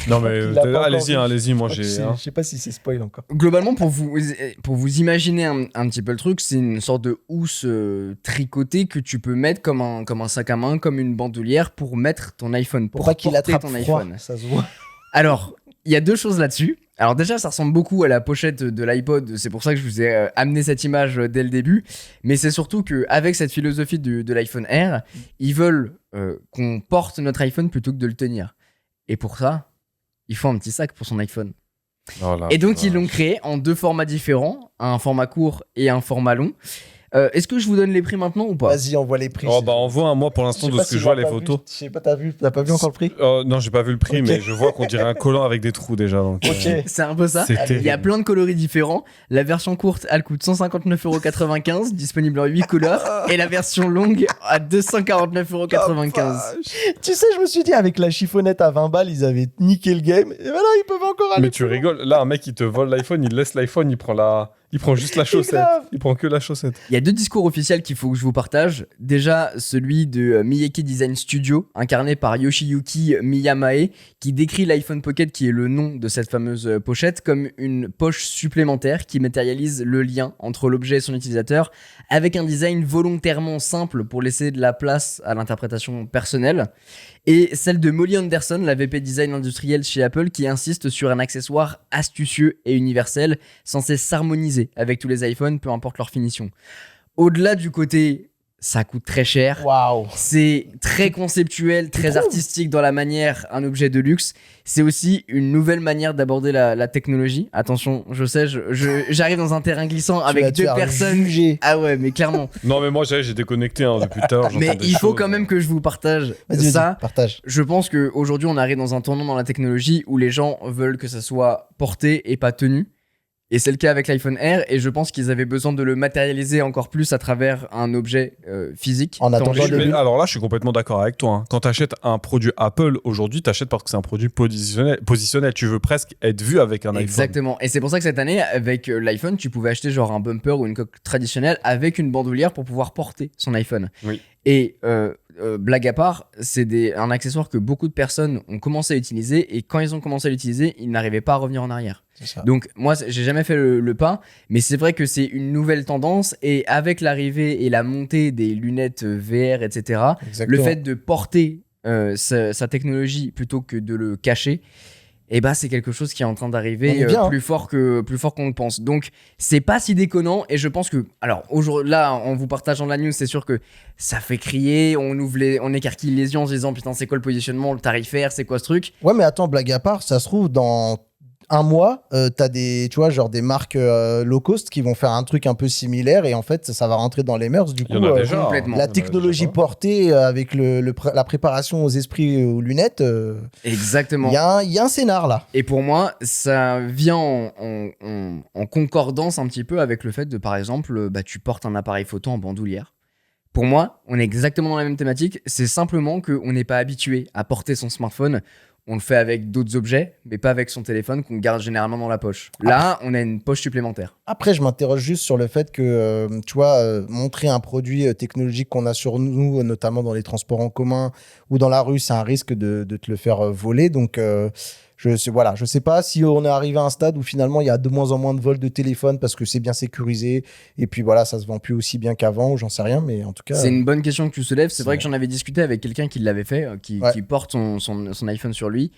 Non, mais
Il l'a pas encore
allez-y,
vu.
allez-y, moi
Je
j'ai.
sais pas si c'est spoil encore.
Globalement, pour vous imaginer un petit peu le truc, c'est une sorte de housse tricotée que tu peux mettre comme un sac à main, comme une bandoulière pour mettre ton iPhone,
Pour pas qu'il
porter
attrape
ton
froid,
iPhone.
ça se voit.
Alors, il y a deux choses là-dessus. Alors déjà, ça ressemble beaucoup à la pochette de l'iPod, c'est pour ça que je vous ai amené cette image dès le début. Mais c'est surtout qu'avec cette philosophie de l'iPhone Air, ils veulent qu'on porte notre iPhone plutôt que de le tenir. Et pour ça, il faut un petit sac pour son iPhone.
Oh là
Et donc,
là.
ils l'ont créé en deux formats différents, un format court et un format long. Est-ce que je vous donne les prix maintenant ou pas?
Vas-y, envoie les prix.
Oh, bah, envoie un mois pour l'instant de ce que je vois les photos.
Je sais pas, t'as pas vu encore le prix?
Non, j'ai pas vu le prix,
Ok.
mais je vois qu'on dirait un collant avec des trous déjà. Donc,
Ok.
C'est un peu ça.
c'est
Il y a
terrible.
plein de coloris différents. La version courte, elle coûte 159,95€, disponible en 8 couleurs. Et la version longue à 249,95€.
Tu sais, je me suis dit, avec la chiffonnette à 20 balles, ils avaient niqué le game. Et voilà, ils peuvent encore aller.
Mais tu rigoles, là, un mec il te vole l'iPhone, il laisse l'iPhone, il prend juste la chaussette.
grave.
Il prend que la chaussette.
Il y a deux discours officiels qu'il faut que je vous partage. Déjà, celui de Miyake Design Studio, incarné par Yoshiyuki Miyamae, qui décrit l'iPhone Pocket, qui est le nom de cette fameuse pochette, comme une poche supplémentaire qui matérialise le lien entre l'objet et son utilisateur, avec un design volontairement simple pour laisser de la place à l'interprétation personnelle. Et celle de Molly Anderson, la VP design industriel chez Apple, qui insiste sur un accessoire astucieux et universel, censé s'harmoniser avec tous les iPhones, peu importe leur finition. Au-delà du côté, ça coûte très cher.
Waouh.
C'est très conceptuel, très
trouves
artistique dans la manière, un objet de luxe. C'est aussi une nouvelle manière d'aborder la technologie. Attention, je sais, j'arrive dans un terrain glissant
Tu vas
avec
te
deux
faire
personnes.
juger.
Ah ouais, mais clairement.
Non, mais moi j'ai déconnecté depuis tout à l'heure.
Mais
j'entends des
il faut
choses.
quand même que je vous partage
Vas-y,
ça.
vas-y, partage.
Je pense qu'aujourd'hui, on arrive dans un tournant dans la technologie où les gens veulent que ça soit porté et pas tenu. Et c'est le cas avec l'iPhone Air. Et je pense qu'ils avaient besoin de le matérialiser encore plus à travers un objet physique.
En attendant
tangible.
le-
Mais alors là, je suis complètement d'accord avec toi. Quand tu achètes un produit Apple aujourd'hui, tu achètes parce que c'est un produit positionnel. Tu veux presque être vu avec un iPhone.
Exactement. Et c'est pour ça que cette année, avec l'iPhone, tu pouvais acheter genre un bumper ou une coque traditionnelle avec une bandoulière pour pouvoir porter son iPhone.
Oui.
Et blague à part, c'est un accessoire que beaucoup de personnes ont commencé à utiliser et quand ils ont commencé à l'utiliser, ils n'arrivaient pas à revenir en arrière.
C'est ça.
Donc moi, j'ai jamais fait le pas, mais c'est vrai que c'est une nouvelle tendance et avec l'arrivée et la montée des lunettes VR, etc.,
Exactement.
le fait de porter sa technologie plutôt que de le cacher, et bah c'est quelque chose qui est en train
On
d'arriver
est bien, hein.
plus fort qu'on le pense. Donc c'est pas si déconnant et je pense que alors aujourd'hui là en vous partageant la news, c'est sûr que ça fait crier, on écarquille les yeux en se disant putain c'est quoi le positionnement, le tarifaire, c'est quoi ce truc?
Ouais, mais attends, blague à part, ça se trouve, dans un mois, t'as des, tu vois, genre des marques low cost qui vont faire un truc un peu similaire et en fait, ça va rentrer dans les mœurs. Du coup,
Il y en a déjà.
complètement.
la
Il y en a
technologie
déjà.
portée avec la préparation aux esprits et aux lunettes,
Exactement.
il y a un scénar là.
Et pour moi, ça vient en concordance un petit peu avec le fait de, par exemple, bah, tu portes un appareil photo en bandoulière. Pour moi, on est exactement dans la même thématique. C'est simplement qu'on n'est pas habitué à porter son smartphone. On le fait avec d'autres objets, mais pas avec son téléphone qu'on garde généralement dans la poche. Là, on a une poche supplémentaire.
Après, je m'interroge juste sur le fait que, tu vois, montrer un produit technologique qu'on a sur nous, notamment dans les transports en commun ou dans la rue, c'est un risque de te le faire voler. Donc, je sais pas si on est arrivé à un stade où finalement il y a de moins en moins de vols de téléphone parce que c'est bien sécurisé et puis voilà, ça se vend plus aussi bien qu'avant ou j'en sais rien, mais en tout cas.
C'est une bonne question que tu soulèves. C'est
c'est
vrai
vrai.
que j'en avais discuté avec quelqu'un qui l'avait fait, qui porte son iPhone sur lui.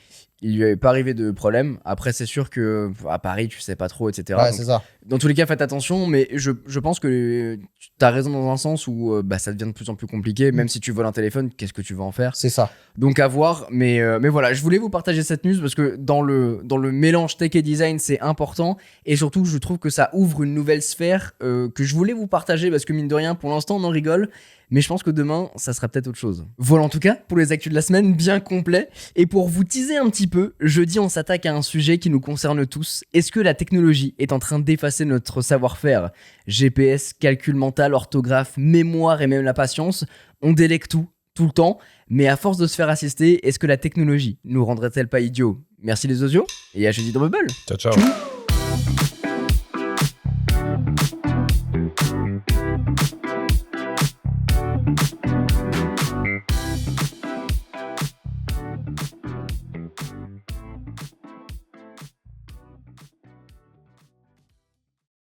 Il lui avait pas arrivé de problème. Après, c'est sûr que à Paris, tu sais pas trop, etc.
Ouais,
Donc,
c'est ça.
dans tous les cas, faites attention, mais je pense que tu as raison dans un sens où bah, ça devient de plus en plus compliqué. Même si tu voles un téléphone, qu'est-ce que tu vas en faire?
C'est ça.
Donc à voir, mais voilà, je voulais vous partager cette news parce que dans le mélange tech et design, c'est important. Et surtout, je trouve que ça ouvre une nouvelle sphère que je voulais vous partager parce que mine de rien, pour l'instant, on en rigole. Mais je pense que demain, ça sera peut-être autre chose. Voilà en tout cas pour les actus de la semaine, bien complet. Et pour vous teaser un petit peu, jeudi on s'attaque à un sujet qui nous concerne tous. Est-ce que la technologie est en train d'effacer notre savoir-faire? GPS, calcul mental, orthographe, mémoire et même la patience, on délègue tout le temps. Mais à force de se faire assister, est-ce que la technologie nous rendrait-elle pas idiots? Merci les osios et à jeudi dans Bubble.
Ciao, ciao.